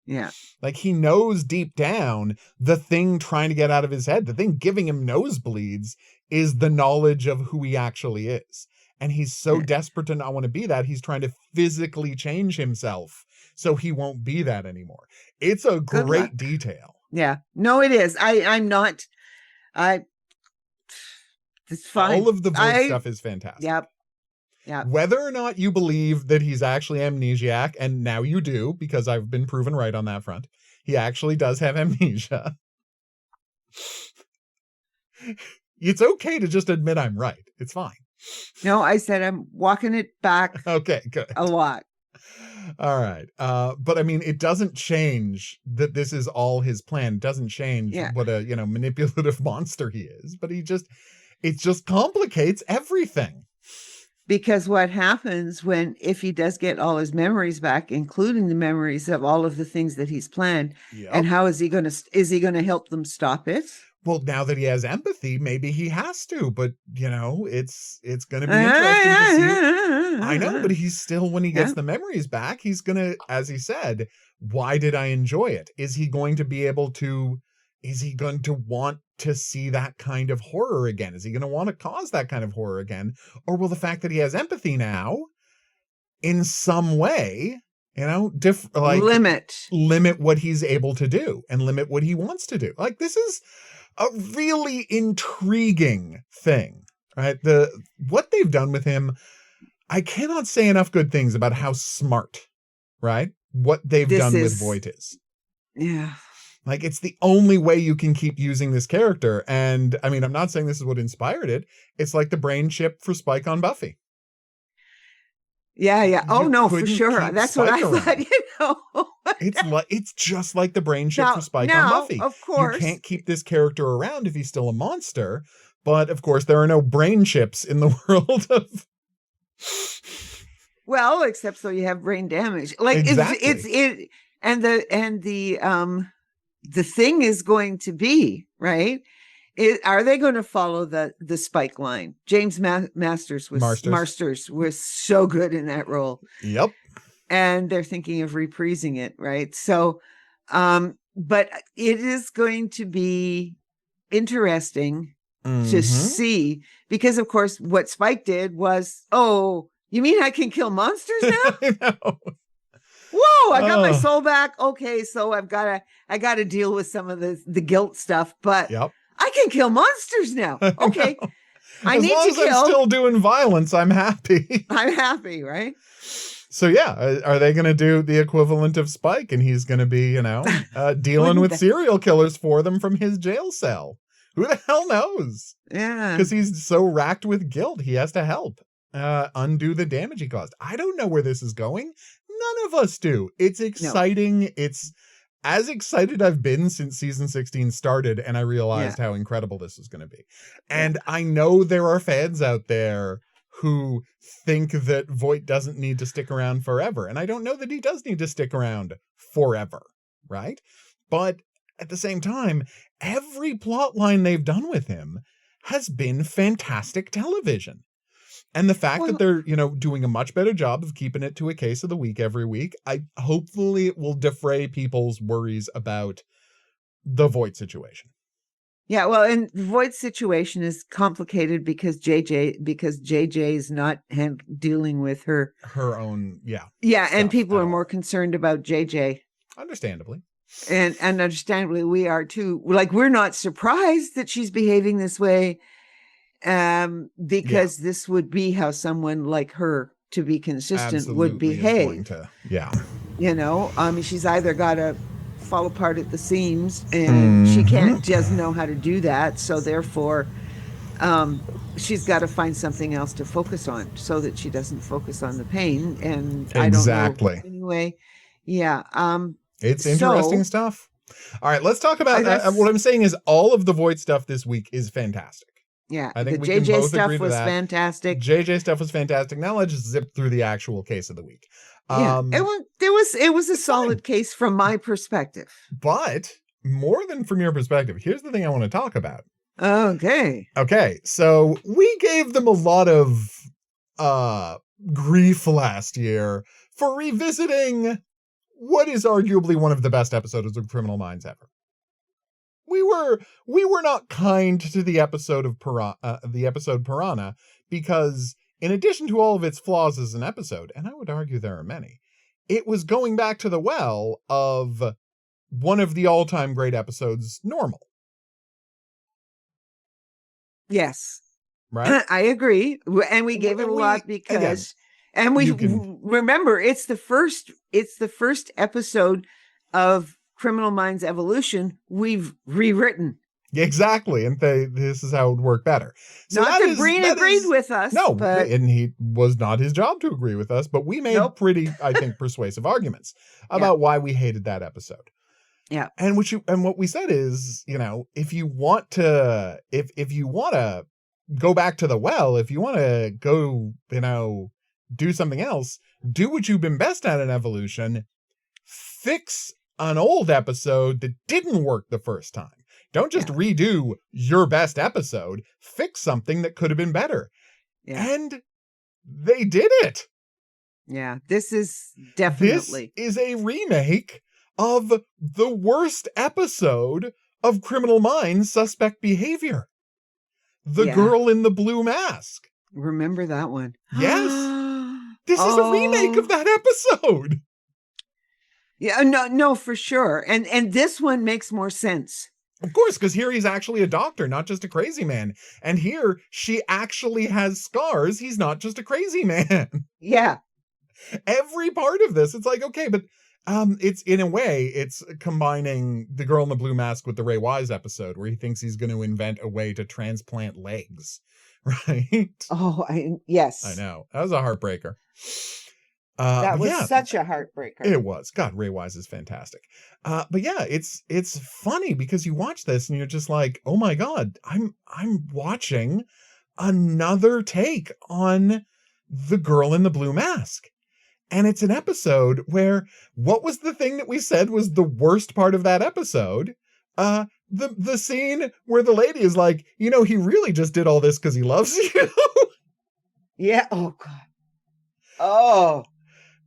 Yeah. Like, he knows deep down the thing trying to get out of his head, the thing giving him nosebleeds is the knowledge of who he actually is. And he's so desperate to not want to be that, he's trying to physically change himself so he won't be that anymore. It's a Good great luck. detail. Yeah. No, it is. It's fine. All of the Voight stuff is fantastic. Yep. Yeah. Whether or not you believe that he's actually amnesiac, and now you do, because I've been proven right on that front, he actually does have amnesia. It's okay to just admit I'm right. It's fine. No, I said I'm walking it back Okay, good. a lot. All right. But I mean, it doesn't change that this is all his plan. It doesn't change what a, you know, manipulative monster he is, but it just complicates everything. Because what happens if he does get all his memories back, including the memories of all of the things that he's planned, and how is he going to help them stop it? Well, now that he has empathy, maybe he has to, but you know, it's going to be interesting to see. I know, but he's still, when he gets the memories back, he's going to, as he said, why did I enjoy it? Is he going to want to see that kind of horror again? Is he going to want to cause that kind of horror again? Or will the fact that he has empathy now in some way, you know, limit what he's able to do and limit what he wants to do? Like, this is a really intriguing thing, right? What they've done with him, I cannot say enough good things about how smart, right? What they've done with Voight is. Yeah. Like, it's the only way you can keep using this character. And I mean, I'm not saying this is what inspired it. It's like the brain chip for Spike on Buffy. Yeah, yeah. Oh, You no, for couldn't sure. keep That's what I Spike thought, around. you know. It's just like the brain chip Now- for Spike now, on Buffy. of course. You can't keep this character around if he's still a monster. But of course, there are no brain chips in the world of. Well, except so you have brain damage. Like Exactly. it and the thing is going to be, right, are they going to follow the Spike line? James Marsters was so good in that role. Yep. And they're thinking of reprising it, right? So, but it is going to be interesting to see, because of course what Spike did was, oh, you mean I can kill monsters now? I know. Whoa, I got my soul back. Okay, so I gotta deal with some of the guilt stuff, but Yep. I can kill monsters now. Okay. As long as I'm still doing violence, I'm happy. I'm happy, right? So yeah, are they going to do the equivalent of Spike, and he's going to be, dealing with serial killers for them from his jail cell? Who the hell knows? Yeah. Because he's so racked with guilt, he has to help undo the damage he caused. I don't know where this is going. None of us do. It's exciting. No. It's as excited I've been since season 16 started, and I realized how incredible this is going to be. And I know there are fans out there who think that Voight doesn't need to stick around forever. And I don't know that he does need to stick around forever, right? But at the same time, every plot line they've done with him has been fantastic television. And the fact that they're, doing a much better job of keeping it to a case of the week every week, hopefully it will defray people's worries about the Voight situation. Yeah, well, and Voight's situation is complicated because JJ is not dealing with her own, and people are more concerned about JJ. Understandably. And understandably, we are too. Like, we're not surprised that she's behaving this way, because this would be how someone like her, to be consistent, would behave. She's either got to fall apart at the seams, and she can't just know how to do that, so therefore she's got to find something else to focus on so that she doesn't focus on the pain. And exactly. I don't know. Anyway, it's interesting stuff. All right, let's talk about what I'm saying is all of the Voight stuff this week is fantastic. Yeah, I think the JJ stuff was fantastic. JJ stuff was fantastic. Now let's just zip through the actual case of the week. It was a solid case from my perspective. But more than from your perspective, here's the thing I want to talk about. Okay. So we gave them a lot of grief last year for revisiting what is arguably one of the best episodes of Criminal Minds ever. We were not kind to the episode of Piranha, because in addition to all of its flaws as an episode, and I would argue there are many, it was going back to the well of one of the all-time great episodes, Normal. Yes. Right? I agree. And we gave it a lot because, and we remember, it's the first episode of Criminal Minds Evolution we've rewritten. Exactly. And this is how it would work better. So not that Breen agreed with us. No, and he was not his job to agree with us, but we made pretty, I think, persuasive arguments about why we hated that episode. Yeah. And what we said is, if you want to go back to the well, if you want to go, do something else, do what you've been best at in Evolution, fix an old episode that didn't work the first time. Don't just redo your best episode. Fix something that could have been better. Yeah. And they did it. Yeah, this is definitely. This is a remake of the worst episode of Criminal Minds, Suspect Behavior. The Girl in the Blue Mask. Remember that one? Yes. This is a remake of that episode. Yeah, no, for sure. And this one makes more sense. Of course, because here he's actually a doctor, not just a crazy man. And here she actually has scars. He's not just a crazy man. Yeah. Every part of this, it's like, okay, but it's in a way, it's combining The Girl in the Blue Mask with the Ray Wise episode where he thinks he's going to invent a way to transplant legs, right? Oh, yes. I know. That was a heartbreaker. That was such a heartbreaker. It was. God, Ray Wise is fantastic. But yeah, it's funny because you watch this and you're just like, oh my God, I'm watching another take on The Girl in the Blue Mask. And it's an episode where, what was the thing that we said was the worst part of that episode? The scene where the lady is like, he really just did all this because he loves you. Yeah. Oh God. Oh.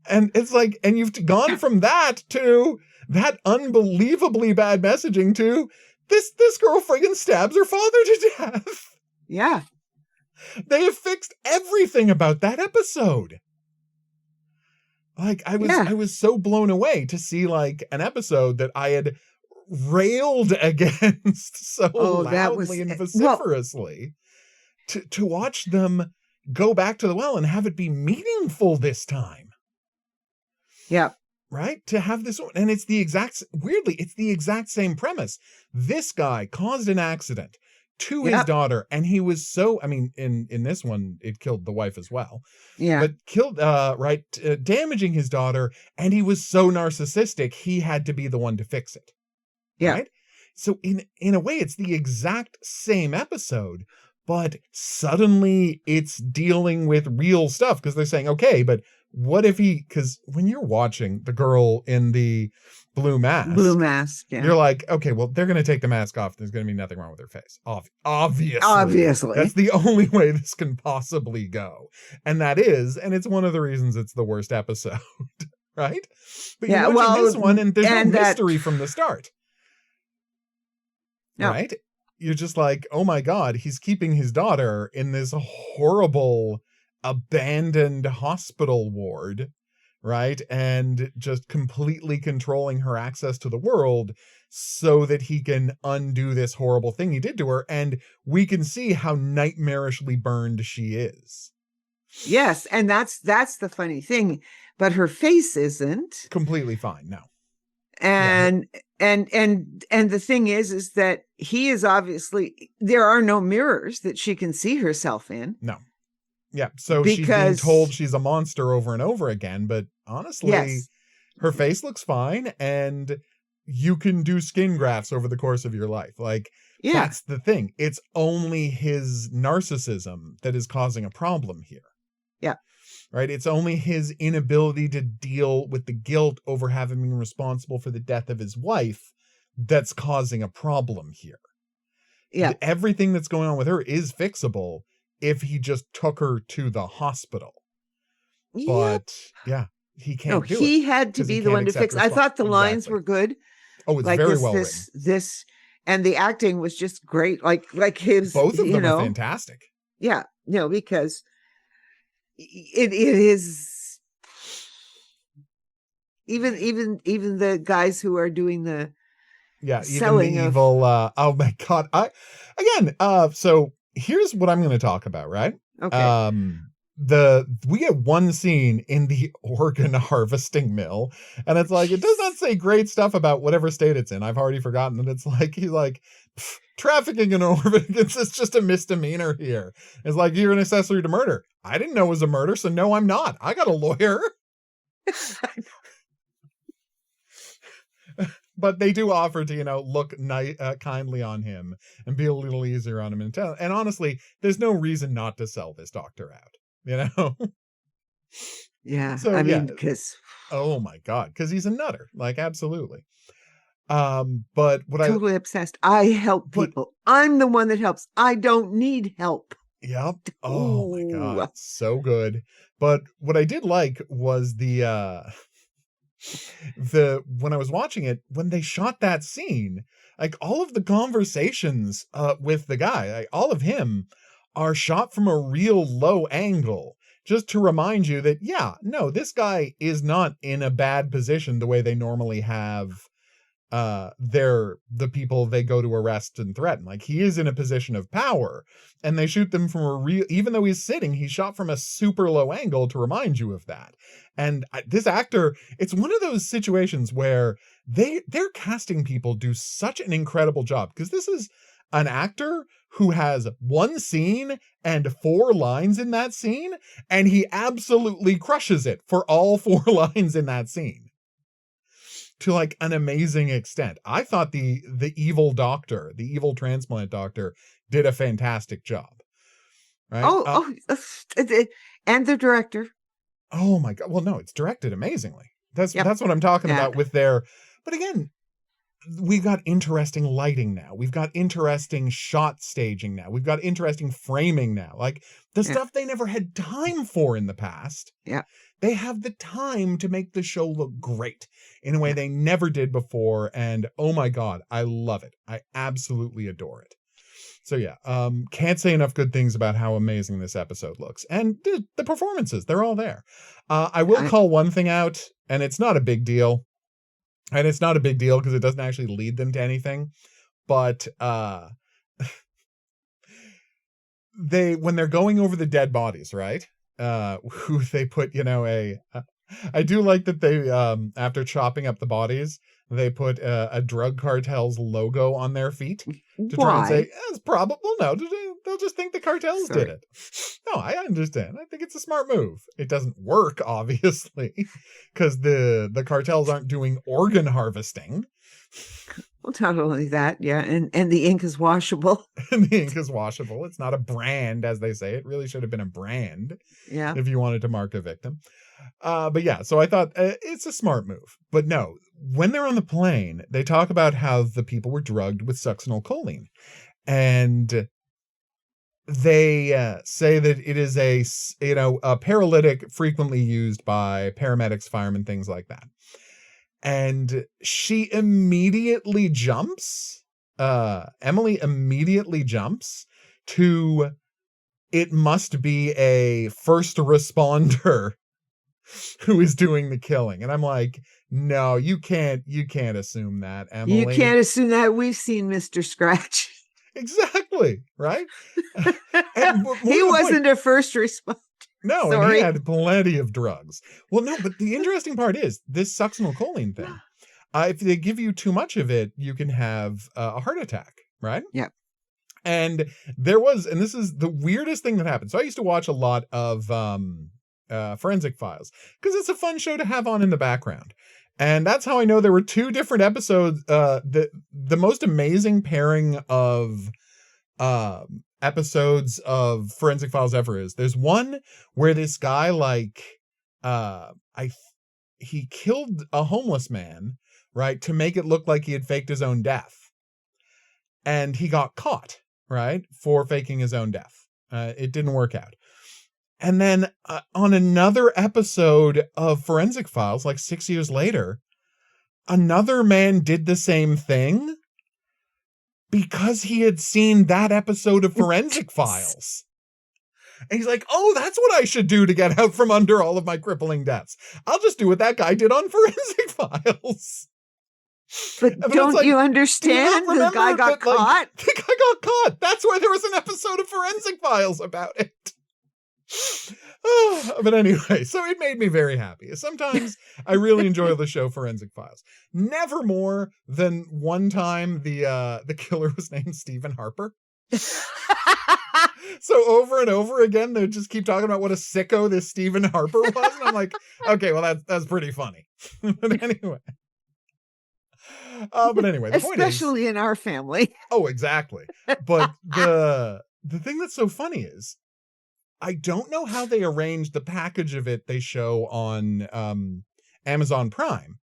And it's like, and you've gone from that to that unbelievably bad messaging to this girl friggin' stabs her father to death. Yeah. They have fixed everything about that episode. Like, I was so blown away to see like an episode that I had railed against so loudly and vociferously, to watch them go back to the well and have it be meaningful this time. Yeah. Right? To have this one. And it's the exact same premise. This guy caused an accident to his daughter, and he was so, in this one, it killed the wife as well. Yeah. But killed, damaging his daughter, and he was so narcissistic, he had to be the one to fix it. Yeah. Right? So in a way, it's the exact same episode, but suddenly it's dealing with real stuff, because they're saying, okay, but what if because when you're watching the girl in the blue mask, yeah, you're like, okay, well, they're going to take the mask off. There's going to be nothing wrong with her face. Obviously. That's the only way this can possibly go. And it's one of the reasons it's the worst episode, right? But you're watching this one, and there's no mystery from the start. No. Right? You're just like, oh my God, he's keeping his daughter in this horrible abandoned hospital ward, right? And just completely controlling her access to the world so that he can undo this horrible thing he did to her. And we can see how nightmarishly burned she is. Yes, and that's the funny thing. But her face isn't completely fine. No. And the thing is that he is obviously, there are no mirrors that she can see herself in. No. Yeah, so she's being told she's a monster over and over again, but honestly, her face looks fine, and you can do skin grafts over the course of your life. Like, that's the thing. It's only his narcissism that is causing a problem here. Yeah. Right? It's only his inability to deal with the guilt over having been responsible for the death of his wife that's causing a problem here. Yeah. Everything that's going on with her is fixable if he just took her to the hospital. But he can't do it. He had to be the one to fix. I thought the lines were good. Oh, it's like very well written. And the acting was just great. Like his, both of them are fantastic. Yeah, because it is even the guys who are doing the selling even the evil. Oh my God! So here's what I'm going to talk about, right? Okay. We get one scene in the organ harvesting mill, and it's like, it does not say great stuff about whatever state it's in. I've already forgotten. And it's like, he's like, trafficking in organs is just a misdemeanor here. It's like, you're an accessory to murder. I didn't know it was a murder, so no, I'm not. I got a lawyer. But they do offer to, look kindly on him and be a little easier on him. And honestly, there's no reason not to sell this doctor out, Yeah. So, because. Oh my God. Because he's a nutter. Like, absolutely. But what totally obsessed. I help people. I'm the one that helps. I don't need help. Yep. Oh my God. So good. But what I did like was when I was watching it, when they shot that scene, like all of the conversations with the guy, like, all of him are shot from a real low angle, just to remind you that, this guy is not in a bad position the way they normally have the people they go to arrest and threaten. Like, he is in a position of power, and they shoot them from even though he's sitting, he's shot from a super low angle to remind you of that. And this actor, it's one of those situations where their casting people do such an incredible job, because this is an actor who has one scene and 4 lines in that scene, and he absolutely crushes it for all 4 lines in that scene to like an amazing extent. I thought the evil doctor, the evil transplant doctor, did a fantastic job. Right? And the director. Oh my God. Well, no, it's directed amazingly. That's Yep. what I'm talking Yeah. about with their, but again, we've got interesting lighting now. We've got interesting shot staging now. We've got interesting framing now. Like the Yeah. stuff they never had time for in the past. Yeah. They have the time to make the show look great in a way Yeah. they never did before. And oh my God, I love it. I absolutely adore it. So yeah, can't say enough good things about how amazing this episode looks. And the performances, they're all there. I will call one thing out, and it's not a big deal. And it's not a big deal because it doesn't actually lead them to anything. But when they're going over the dead bodies, right? Who they put, I do like that they, after chopping up the bodies, they put a drug cartel's logo on their feet to try and say, it's probable. No, they'll just think the cartels did it. No, I understand. I think it's a smart move. It doesn't work, obviously, because the cartels aren't doing organ harvesting. Well, not only that, yeah, and the ink is washable. And the ink is washable. It's not a brand, as they say. It really should have been a brand. Yeah. If you wanted to mark a victim. But yeah, so I thought it's a smart move. But no, when they're on the plane, they talk about how the people were drugged with succinylcholine. And they say that it is a paralytic frequently used by paramedics, firemen, things like that. And she immediately jumps, Emily immediately jumps to, it must be a first responder who is doing the killing. And I'm like, no, you can't assume that, Emily. You can't assume that. We've seen Mr. Scratch. Exactly, right? He wasn't a first responder. No, and he had plenty of drugs. Well, no, but the interesting part is this succinylcholine thing. If they give you too much of it, you can have a heart attack, right? Yeah. And this is the weirdest thing that happened. So I used to watch a lot of Forensic Files because it's a fun show to have on in the background. And that's how I know there were two different episodes. The most amazing pairing of episodes of Forensic Files ever is. There's one where this guy he killed a homeless man, right, to make it look like he had faked his own death. And he got caught, right, for faking his own death. It didn't work out. And then on another episode of Forensic Files, like 6 years later, another man did the same thing because he had seen that episode of Forensic Files. And he's like, oh, that's what I should do to get out from under all of my crippling deaths. I'll just do what that guy did on Forensic Files. But don't you understand? The guy got caught. The guy got caught. That's why there was an episode of Forensic Files about it. But anyway, so it made me very happy. Sometimes I really enjoy the show Forensic Files. Never more than one time the killer was named Stephen Harper. So over and over again, they just keep talking about what a sicko this Stephen Harper was. And I'm like, okay, well, that's pretty funny. But anyway. The point is, especially in our family. Oh, exactly. But the thing that's so funny is, I don't know how they arranged the package of it they show on Amazon Prime,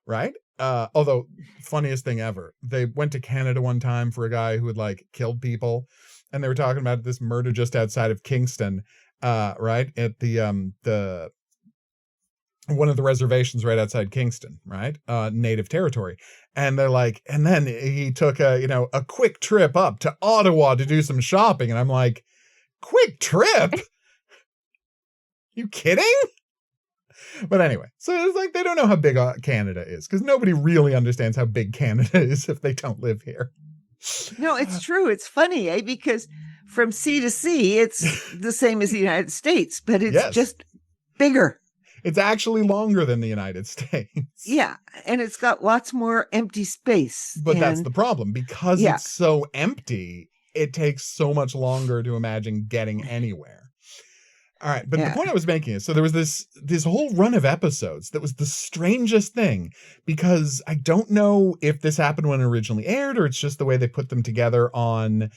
right? Although, funniest thing ever, they went to Canada one time for a guy who had killed people, and they were talking about this murder just outside of Kingston, right? At the one of the reservations right outside Kingston, right? Native territory. And they're like, and then he took a quick trip up to Ottawa to do some shopping. And I'm like, quick trip? You kidding? But anyway, so it's they don't know how big Canada is because nobody really understands how big Canada is if they don't live here. No, it's true. It's funny, eh? Because from sea to sea, it's the same as the United States, but it's just bigger. It's actually longer than the United States. Yeah, and it's got lots more empty space. But that's the problem. Because it's so empty, it takes so much longer to imagine getting anywhere. All right, but the point I was making is, so there was this whole run of episodes that was the strangest thing, because I don't know if this happened when it originally aired, or it's just the way they put them together on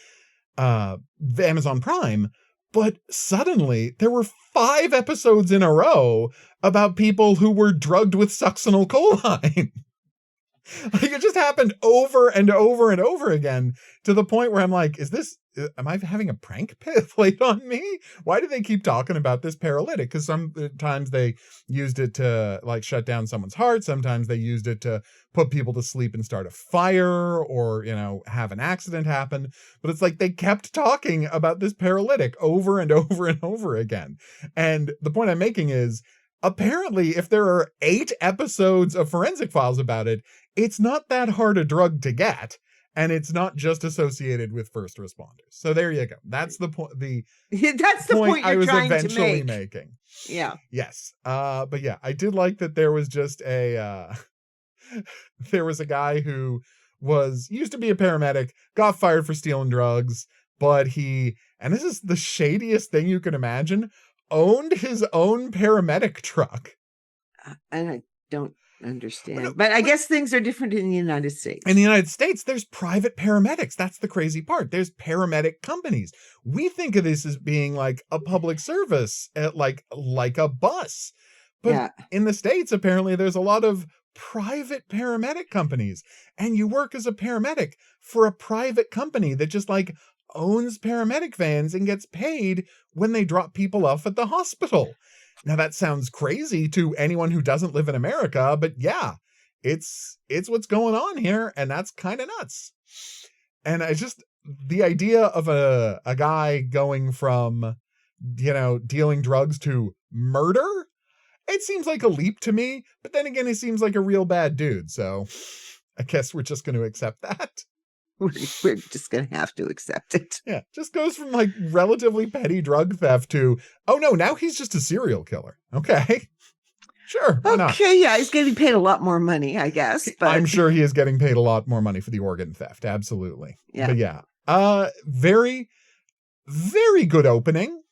Amazon Prime, But suddenly there were 5 episodes in a row about people who were drugged with succinylcholine. Like, it just happened over and over and over again, to the point where I'm like, am I having a prank played on me? Why do they keep talking about this paralytic? Because sometimes they used it to like shut down someone's heart. Sometimes they used it to put people to sleep and start a fire, or, have an accident happen. But it's like they kept talking about this paralytic over and over and over again. And the point I'm making is, apparently, if there are 8 episodes of Forensic Files about it, it's not that hard a drug to get, and it's not just associated with first responders. So there you go. That's the point. That's the point I you're was trying eventually to make. making. Yeah. Yes. But yeah, I did like that there was just there was a guy who used to be a paramedic, got fired for stealing drugs, but and this is the shadiest thing you can imagine, owned his own paramedic truck. And I don't understand. But I guess things are different in the United States. In the United States, there's private paramedics. That's the crazy part. There's paramedic companies. We think of this as being like a public service, like a bus. But in the States, apparently, there's a lot of private paramedic companies. And you work as a paramedic for a private company that just like owns paramedic vans and gets paid when they drop people off at the hospital. Now that sounds crazy to anyone who doesn't live in America, but yeah, it's what's going on here, and that's kind of nuts. And the idea of a guy going from, dealing drugs to murder, it seems like a leap to me, but then again, he seems like a real bad dude, so I guess we're just going to accept that. We're just going to have to accept it. Yeah, just goes from like relatively petty drug theft to, oh no, now he's just a serial killer. Okay. Sure. Why not? Okay, yeah, he's getting paid a lot more money, I guess. But I'm sure he is getting paid a lot more money for the organ theft. Absolutely. Yeah. But yeah. Very, very good opening.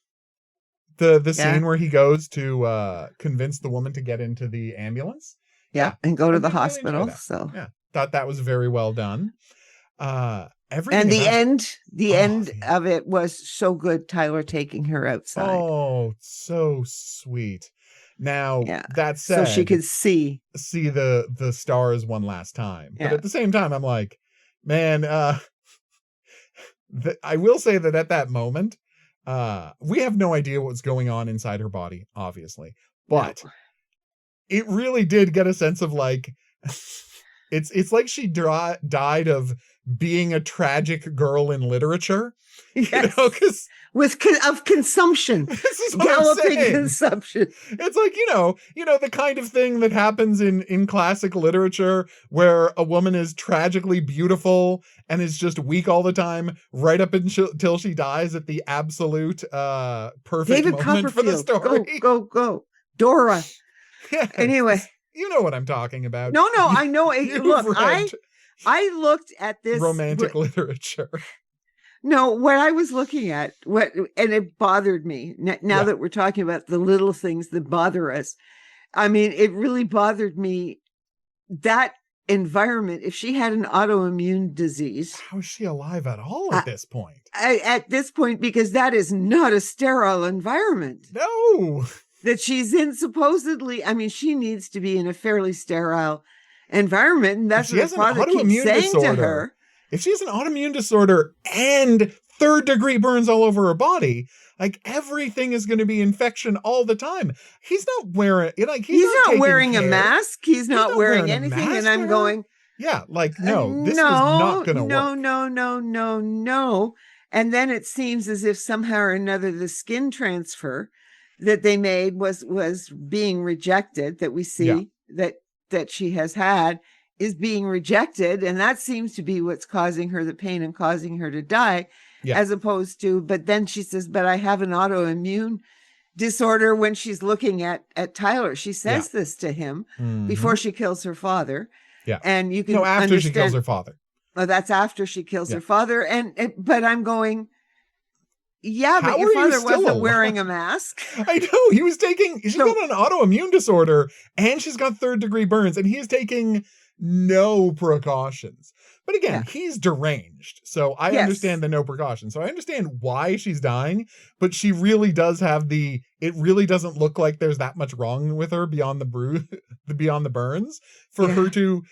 The scene where he goes to convince the woman to get into the ambulance. Yeah, and go to the really hospital. So yeah, thought that was very well done. Everything and the about end of it was so good. Tyler taking her outside. Oh, so sweet. Now that said, so she could see the stars one last time. But at the same time, I'm like, man, I will say that at that moment, we have no idea what's going on inside her body, obviously, but it really did get a sense of like, it's like she died of being a tragic girl in literature. Yes. Because of consumption. This is what Galloping I'm saying. consumption. It's like, the kind of thing that happens in classic literature where a woman is tragically beautiful and is just weak all the time, right up until she dies at the absolute perfect David moment for the story. Go. Dora. Yes. Anyway. You know what I'm talking about. No, I know. Look, read I looked at this romantic literature. No, what I was looking at, and it bothered me now that we're talking about the little things that bother us. I mean, it really bothered me, that environment. If she had an autoimmune disease, how is she alive at all at this point? At this point, because that is not a sterile environment. No. That she's in, supposedly. I mean, she needs to be in a fairly sterile environment, and that's what her father keeps saying to her. If she has an autoimmune disorder and third-degree burns all over her body, like, everything is going to be infection all the time. He's not wearing, he's not wearing a mask. He's not wearing anything. And I'm going, no, this is not going to work. No. And then it seems as if somehow or another the skin transfer that they made was being rejected, that we see that she has had is being rejected. And that seems to be what's causing her the pain and causing her to die, as opposed to, but then she says, but I have an autoimmune disorder. When she's looking at Tyler, she says this to him before she kills her father. Yeah. And you can after she kills her father. Oh, that's after she kills her father. But I'm going, but How your father wasn't alive? wearing a mask. I know. She's got an autoimmune disorder and she's got third-degree burns, and he's taking no precautions. But again, Yeah. he's deranged. So I Yes. understand the no precaution. So I understand why she's dying, but she really does have it really doesn't look like there's that much wrong with her beyond beyond the burns for her to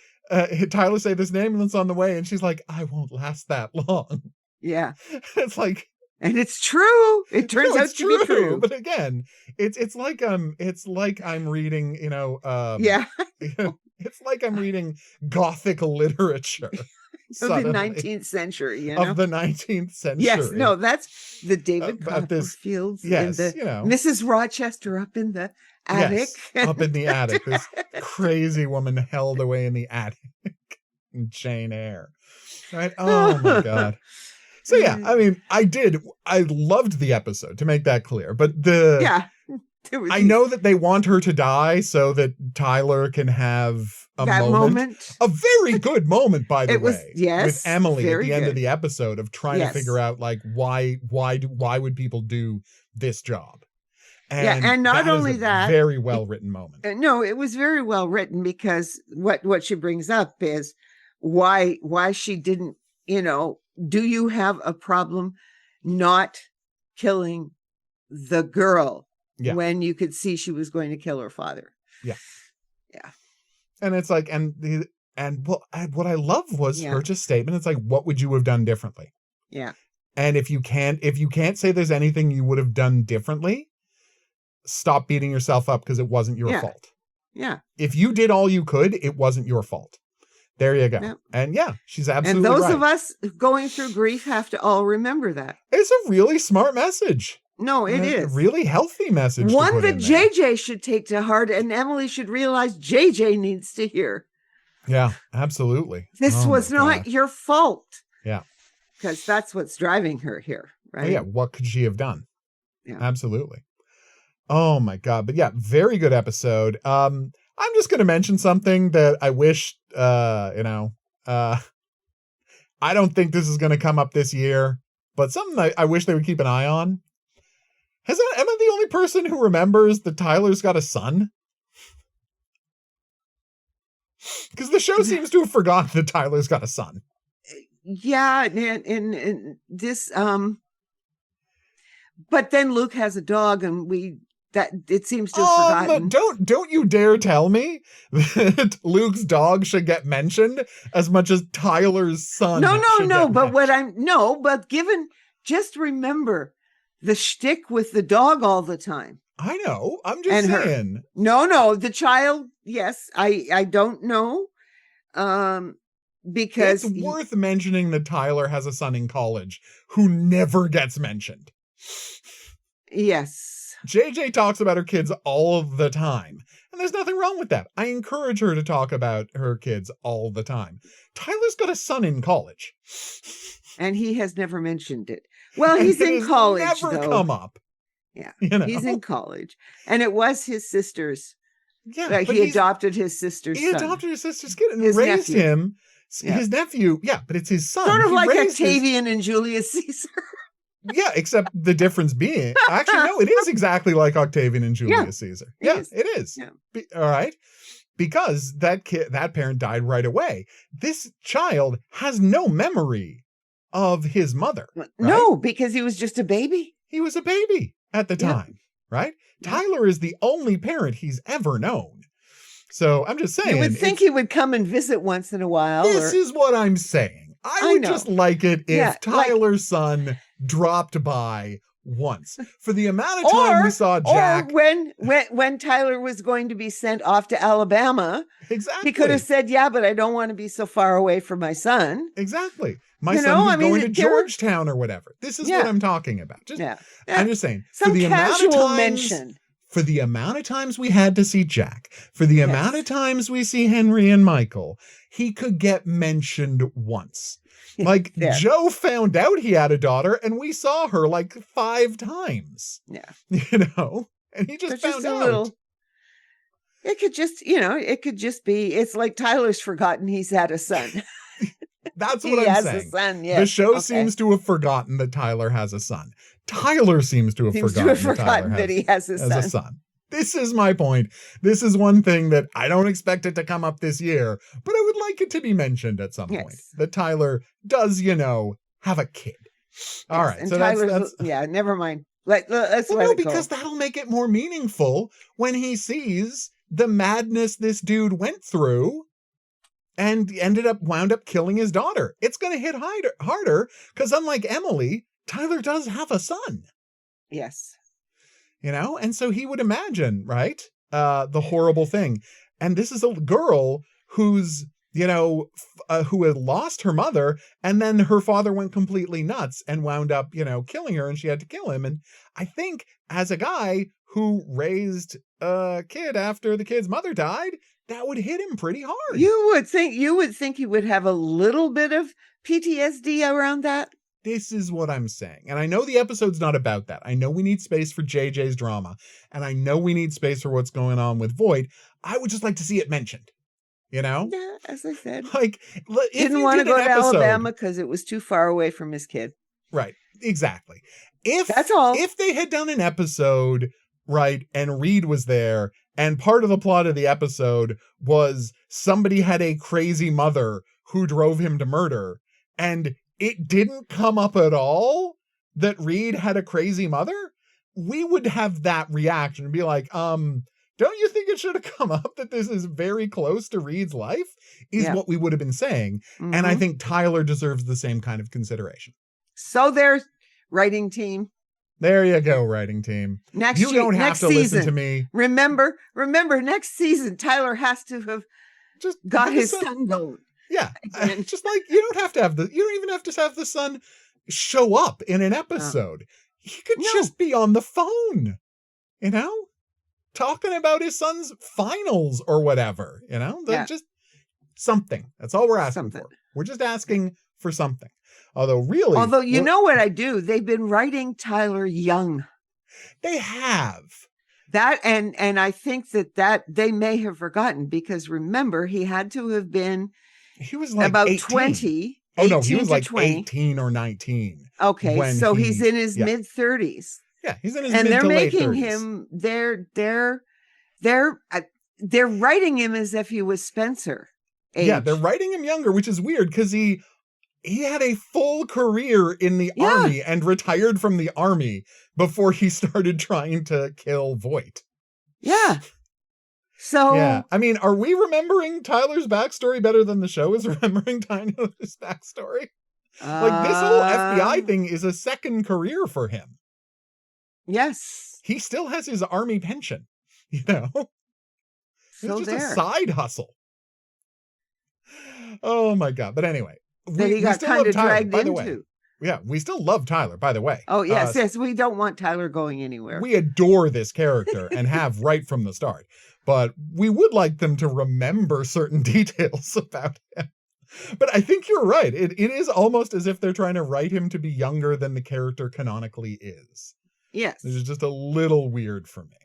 Tyler say this ambulance on the way. And she's like, I won't last that long. Yeah. It's like, And it's true. It turns no, out it's to be true. But again, it's like I'm reading, Yeah. it's like I'm reading Gothic literature. Of the suddenly, 19th century, you know? of the 19th century. Yes, no, that's the David About this- Copperfields yes, and the you know. Mrs. Rochester up in the attic. Yes, up in the attic. This crazy woman held away in the attic. Jane Eyre. Right? Oh my God. So yeah, I mean, I loved the episode, to make that clear. But Yeah. There was I know that they want her to die so that Tyler can have a that moment. A very good moment, by the It was- way. yes, with Emily at very the end of good. the episode of trying to Yes. figure out like why would people do this job? Yeah, and not that is only a that, very well written moment. No, it was very well written because what she brings up is why she didn't, do you have a problem not killing the girl Yeah. when you could see she was going to kill her father? And it's like, what I love was Yeah. her just statement. It's like, what would you have done differently? Yeah. And if you can't say there's anything you would have done differently, stop beating yourself up because it wasn't your Yeah. fault. Yeah. If you did all you could, it wasn't your fault. There you go. Yep. And yeah, she's absolutely And those right. of us going through grief have to all remember that. It's a really smart message. No, it And is. a really healthy message. to One put that in there. JJ should take to heart and Emily should realize JJ needs to hear. Yeah, absolutely. This Oh was my not gosh. your fault. Yeah. Because that's what's driving her here, Oh, right? yeah, what could she have done? Yeah. Absolutely. Oh my God. But yeah, very good episode. I'm just gonna mention something that I wish I don't think this is gonna come up this year, but something I wish they would keep an eye on. Am I the only person who remembers that Tyler's got a son? Because the show seems to have forgotten that Tyler's got a son. Yeah, and this but then Luke has a dog and it seems to have forgotten. Don't you dare tell me that Luke's dog should get mentioned as much as Tyler's son. No, should but get mentioned. just remember the shtick with the dog all the time. I know. I'm just And her. saying. No, the child, yes, I don't know. Because It's worth mentioning that Tyler has a son in college who never gets mentioned. yes. JJ talks about her kids all of the time, and there's nothing wrong with that. I encourage her to talk about her kids all the time. Tyler's got a son in college. And he has never mentioned it. Well, And he's it in has college, never though. come up. Yeah, You know? he's in college. And it was his sister's. Yeah, Like but he adopted his sister's He son. adopted his sister's kid and His raised nephew. him. Yeah. His nephew, yeah, but it's his son. Sort of He like raised his- Octavian and Julius Caesar. Yeah, except the difference being, actually, no, it is exactly like Octavian and Julius Caesar. it Yeah, is. it is. Yeah. All right, because that parent died right away. This child has no memory of his mother. Right? No, because he was just a baby. He was a baby at the Yeah. time, right? Yeah. Tyler is the only parent he's ever known. So I'm just saying. You would think he would come and visit once in a while. This is what I'm saying. I would know. just like it if Yeah, Tyler's son dropped by once. For the amount of time we saw Jack. Or when Tyler was going to be sent off to Alabama, Exactly. he could have said, "Yeah, but I don't want to be so far away from my son." Exactly. My You son know, was I mean, going to there were- Georgetown or whatever. This is Yeah. what I'm talking about. Just, Yeah, I'm just saying. some for the amount of casual times, mention. For the amount of times we had to see Jack, for the Yes. amount of times we see Henry and Michael, he could get mentioned once. Like There. Joe found out he had a daughter and we saw her like 5 times. Yeah. You know? And he just But found just a out. little. It could just be. It's like Tyler's forgotten he's had a son. That's He what I'm has saying. a son. Yes. The show okay. seems to have forgotten that Tyler has a son. Tyler seems to have Seems to forgotten, have forgotten that he has a has son. a son. This is my point. This is one thing that I don't expect it to come up this year, but I would like it to be mentioned at some point. That Tyler does, have a kid. All right. And So Tyler's, yeah, never mind. Let's let it because go. that'll make it more meaningful when he sees the madness this dude went through and wound up killing his daughter. It's going to hit harder because unlike Emily, Tyler does have a son. Yes. And so he would imagine, right? The horrible thing. And this is a girl who's, who had lost her mother, and then her father went completely nuts and wound up, killing her, and she had to kill him. And I think as a guy who raised a kid after the kid's mother died, that would hit him pretty hard. You would think he would have a little bit of PTSD around that. This is what I'm saying. And I know the episode's not about that. I know we need space for JJ's drama. And I know we need space for what's going on with Voight. I would just like to see it mentioned. Yeah, as I said. Like, didn't want to go to Alabama because it was too far away from his kid. Right. Exactly. That's all. If they had done an episode, right, and Reed was there, and part of the plot of the episode was somebody had a crazy mother who drove him to murder, and it didn't come up at all that Reed had a crazy mother, we would have that reaction and be like, don't you think it should have come up that this is very close to Reed's life? Is what we would have been saying. Mm-hmm. And I think Tyler deserves the same kind of consideration. So there's writing team. There you go, writing team. You don't have to listen to me. Remember, next season, Tyler has to have just got his son going. Yeah. Just like you don't even have to have the son show up in an episode. He could just be on the phone, talking about his son's finals or whatever, just something. That's all we're asking for. We're just asking for something. Although you know what I do? They've been writing Tyler young. They have. That and I think that they may have forgotten because remember he had to have been he was like about 18. 20. Oh no, he was like 20. 18 or 19. Okay, so he's in his mid 30s. Yeah, he's in his and mid to late 30s. And they're making him they're writing him as if he was Spencer age. Yeah, they're writing him younger, which is weird because he had a full career in the army and retired from the army before he started trying to kill Voight. Yeah. So yeah, I mean, are we remembering Tyler's backstory better than the show is remembering Tyler's backstory? Like this whole FBI thing is a second career for him. Yes. He still has his army pension, So it's just a side hustle. Oh my God. But anyway. That he got kind of dragged into. Yeah, we still love Tyler, by the way. Oh, yes. We don't want Tyler going anywhere. We adore this character and have right from the start. But we would like them to remember certain details about him. But I think you're right. It is almost as if they're trying to write him to be younger than the character canonically is. Yes. Which is just a little weird for me.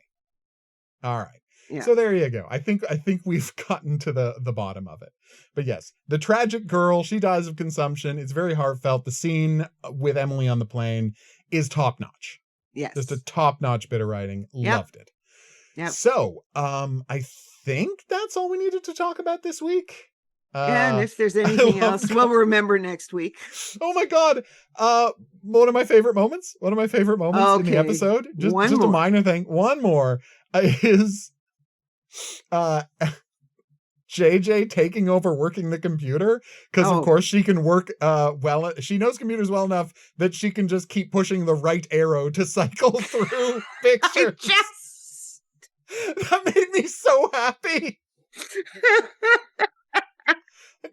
All right. Yeah. So there you go. I think we've gotten to the bottom of it. But yes, the tragic girl, she dies of consumption. It's very heartfelt. The scene with Emily on the plane is top-notch. Yes. Just a top-notch bit of writing. Yep. Loved it. Yep. So, I think that's all we needed to talk about this week. And if there's anything else, we'll remember next week. Oh my God. One of my favorite moments in the episode. Just a minor thing. One more is JJ taking over working the computer because of course she can work she knows computers well enough that she can just keep pushing the right arrow to cycle through pictures. That made me so happy.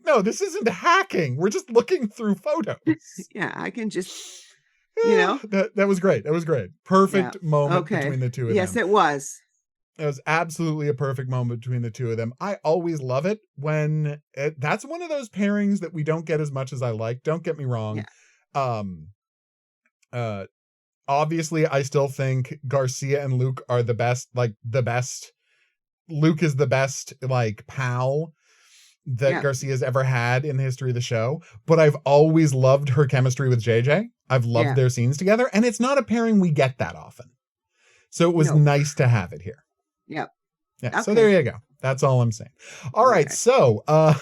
No, this isn't hacking. We're just looking through photos. Yeah, I can just that was great. That was great. Perfect moment between the two of them. Yes, it was. It was absolutely a perfect moment between the two of them. I always love it when that's one of those pairings that we don't get as much as I like. Don't get me wrong. Yeah. Obviously, I still think Garcia and Luke are the best. Luke is the best, pal that Garcia's ever had in the history of the show. But I've always loved her chemistry with JJ. I've loved their scenes together. And it's not a pairing we get that often. So it was nice to have it here. Yep. Yeah. So Okay. there you go. That's all I'm saying. All right. Okay. So, I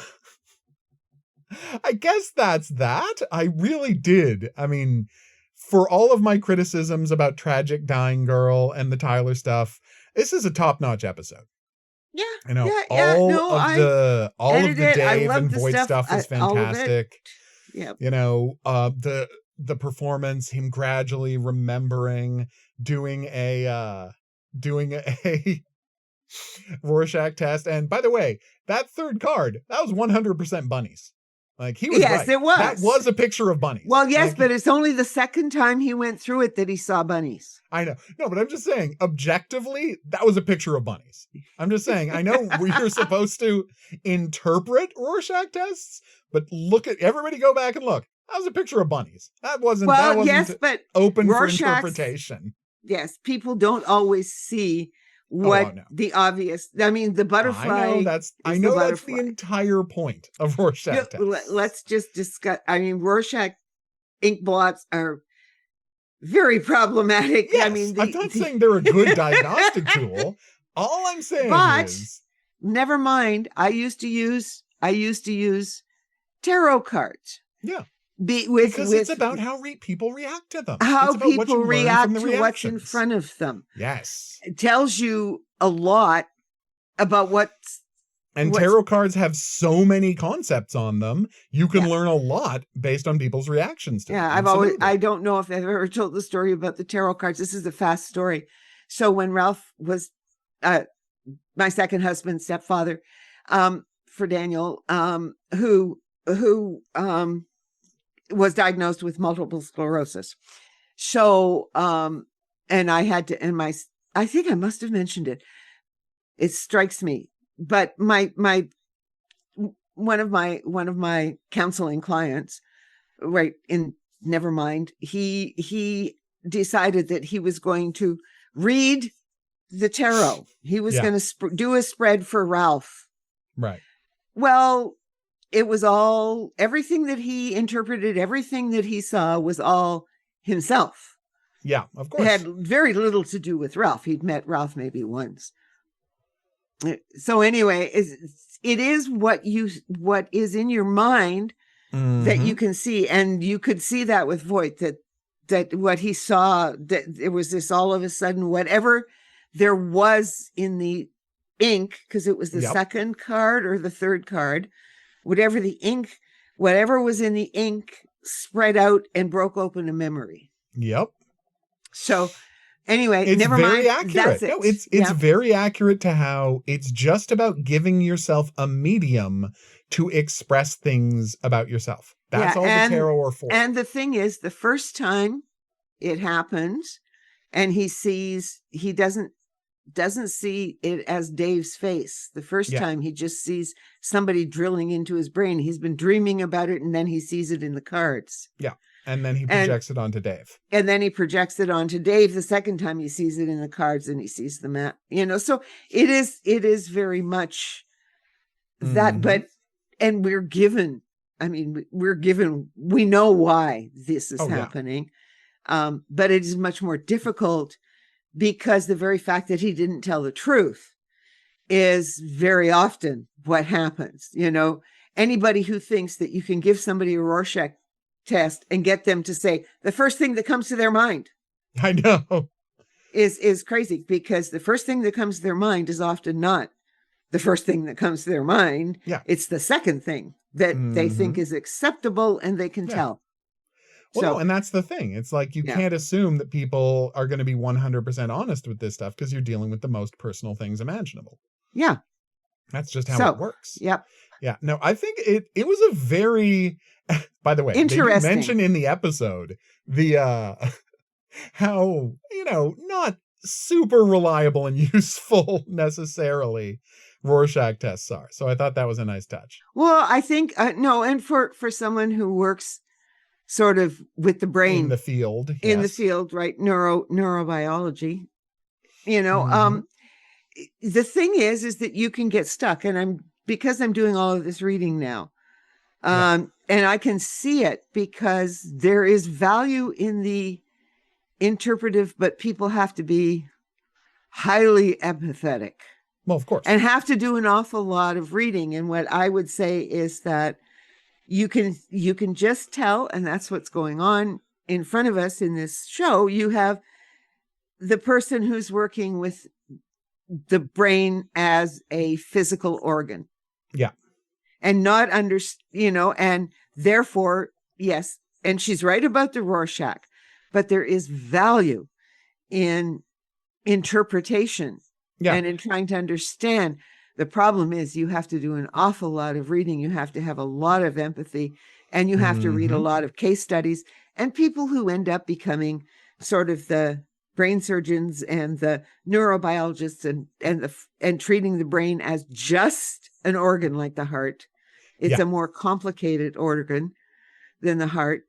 guess that's that. I really did. I mean, for all of my criticisms about Tragic Dying Girl and the Tyler stuff, this is a top-notch episode. Yeah. You know, Yeah. all No, of the edited. I Dave love and the Voight stuff is all of it. fantastic. Yep. You know, the performance, him gradually remembering, doing a Rorschach test. And by the way, that third card, that was 100% bunnies. Like, he was Yes, right. it was. That was a picture of bunnies. Well, yes, Like, but it's only the second time he went through it that he saw bunnies. I know. No, but I'm just saying, objectively, that was a picture of bunnies. I'm just saying, I know we're supposed to interpret Rorschach tests, but everybody go back and look. That was a picture of bunnies. That wasn't Yes, but open Rorschach's, for interpretation. Yes, people don't always see what the obvious. I mean, the butterfly. I know that's the entire point of Rorschach tests. Let's just discuss. I mean, Rorschach ink blots are very problematic. Yes, I mean, I'm not saying they're a good diagnostic tool. All I'm saying is, never mind. I used to use tarot cards. Yeah. Because it's about how people react to them. How people react to what's in front of them. Yes. It tells you a lot about tarot cards have so many concepts on them. You can learn a lot based on people's reactions to them. I don't know if I've ever told the story about the tarot cards. This is a fast story. So when Ralph was my second husband's stepfather, for Daniel, who was diagnosed with multiple sclerosis. So, and I had to, I think I must have mentioned it. It strikes me, but one of my counseling clients, right in Nevermind, he decided that he was going to read the tarot. He was going to do a spread for Ralph. Right. Well, it was all, everything that he interpreted, everything that he saw was all himself. Yeah, of course. It had very little to do with Ralph. He'd met Ralph maybe once. So anyway, it is what is in your mind that you can see. And you could see that with Voight, that what he saw, that there was this all of a sudden, whatever there was in the ink, because it was the second card or the third card, whatever was in the ink spread out and broke open a memory. Yep. So anyway, it's never very mind. accurate. That's it. No, it's very accurate to how it's just about giving yourself a medium to express things about yourself. That's all the tarot are for. And the thing is, the first time it happens and he doesn't see it as Dave's face. The first time he just sees somebody drilling into his brain. He's been dreaming about it, and then he sees it in the cards. Yeah. And then he projects it onto Dave. And then he projects it onto Dave the second time he sees it in the cards, and he sees the map. So it is very much that, but we're given, we know why this is happening. But it is much more difficult because the very fact that he didn't tell the truth is very often what happens. Anybody who thinks that you can give somebody a Rorschach test and get them to say the first thing that comes to their mind, I know, is crazy, because the first thing that comes to their mind is often not the first thing that comes to their mind. Yeah. It's the second thing that they think is acceptable and they can tell. Well, and that's the thing. It's like you can't assume that people are going to be 100% honest with this stuff because you're dealing with the most personal things imaginable. Yeah. That's just how it works. Yep. Yeah. No, I think it was a very, by the way, interesting. They mention in the episode the how, not super reliable and useful necessarily Rorschach tests are. So I thought that was a nice touch. Well, I think and for someone who works sort of with the brain in the field, right? Neurobiology, the thing is that you can get stuck, and because I'm doing all of this reading now, and I can see it because there is value in the interpretive, but people have to be highly empathetic Well, of course. and have to do an awful lot of reading. And what I would say is that you can just tell, and that's what's going on in front of us in this show. You have the person who's working with the brain as a physical organ. Yeah. And not and therefore, yes, and she's right about the Rorschach, but there is value in interpretation and in trying to understand. The problem is you have to do an awful lot of reading. You have to have a lot of empathy, and you have to read a lot of case studies and people who end up becoming sort of the brain surgeons and the neurobiologists and treating the brain as just an organ like the heart. It's a more complicated organ than the heart.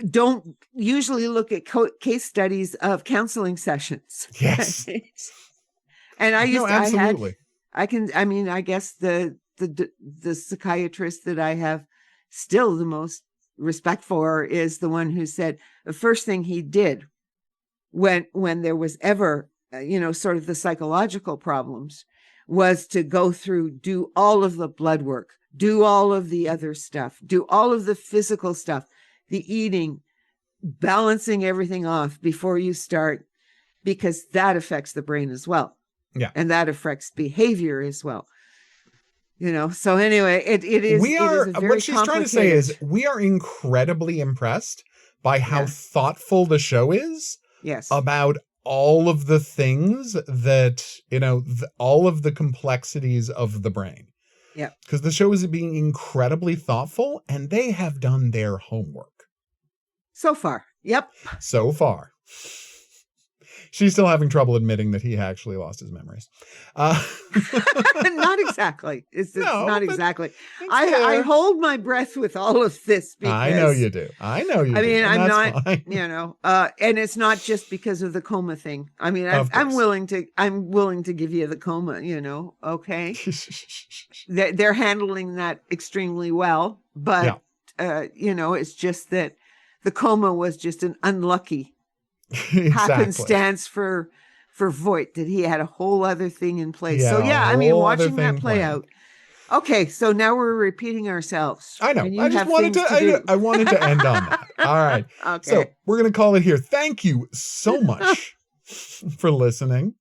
Don't usually look at case studies of counseling sessions. Yes. And I guess the psychiatrist that I have still the most respect for is the one who said the first thing he did when there was ever, sort of the psychological problems was to go through, do all of the blood work, do all of the other stuff, do all of the physical stuff, the eating, balancing everything off before you start, because that affects the brain as well. Yeah. And that affects behavior as well. So anyway, it is. What she's trying to say is we are incredibly impressed by how thoughtful the show is. Yes. About all of the things that, all of the complexities of the brain. Yeah. Because the show is being incredibly thoughtful, and they have done their homework. So far. Yep. So far. She's still having trouble admitting that he actually lost his memories. Not exactly. It's not exactly. I hold my breath with all of this because I know you do. I mean, I'm not, and it's not just because of the coma thing. I mean, I'm willing to give you the coma, okay. They're handling that extremely well, but it's just that the coma was just an unlucky happenstance for Voight, that he had a whole other thing in place. Watching that play out. Okay, so now we're repeating ourselves. I know. I wanted to end on that. All right. Okay. So we're going to call it here. Thank you so much for listening.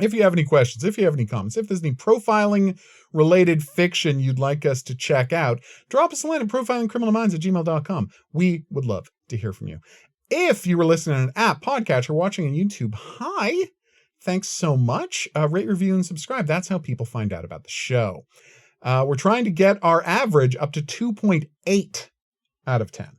If you have any questions, if you have any comments, if there's any profiling related fiction you'd like us to check out, drop us a line at profilingcriminalminds@gmail.com. We would love to hear from you. If you were listening on an app, podcast, or watching on YouTube, hi. Thanks so much. Rate, review, and subscribe. That's how people find out about the show. We're trying to get our average up to 2.8 out of 10.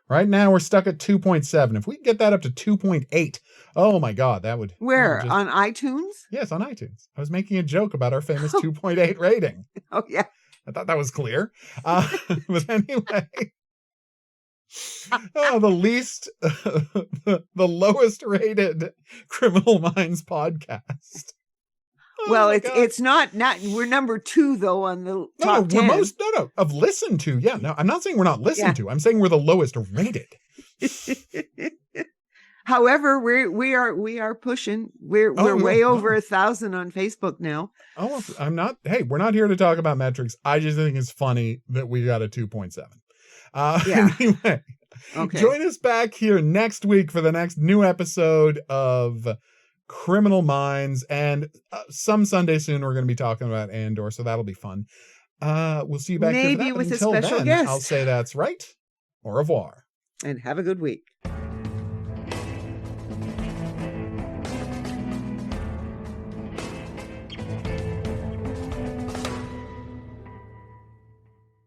Right now, we're stuck at 2.7. If we can get that up to 2.8, oh my God, that would... Where? On iTunes? Yes, on iTunes. I was making a joke about our famous 2.8 rating. Oh, yeah. I thought that was clear. But anyway... the lowest rated Criminal Minds podcast. It's not we're number 2 though on the top 10. We're of listened to. Yeah, no, I'm not saying we're not listened to. I'm saying we're the lowest rated. However, we are pushing. We're way over 1,000 on Facebook now. Oh, I'm not. Hey, we're not here to talk about metrics. I just think it's funny that we got a 2.7. Anyway, join us back here next week for the next new episode of Criminal Minds, and some Sunday soon we're going to be talking about Andor, so that'll be fun. We'll see you back here for that. Maybe with Until a special then, guest. I'll say that's right. Au revoir. And have a good week.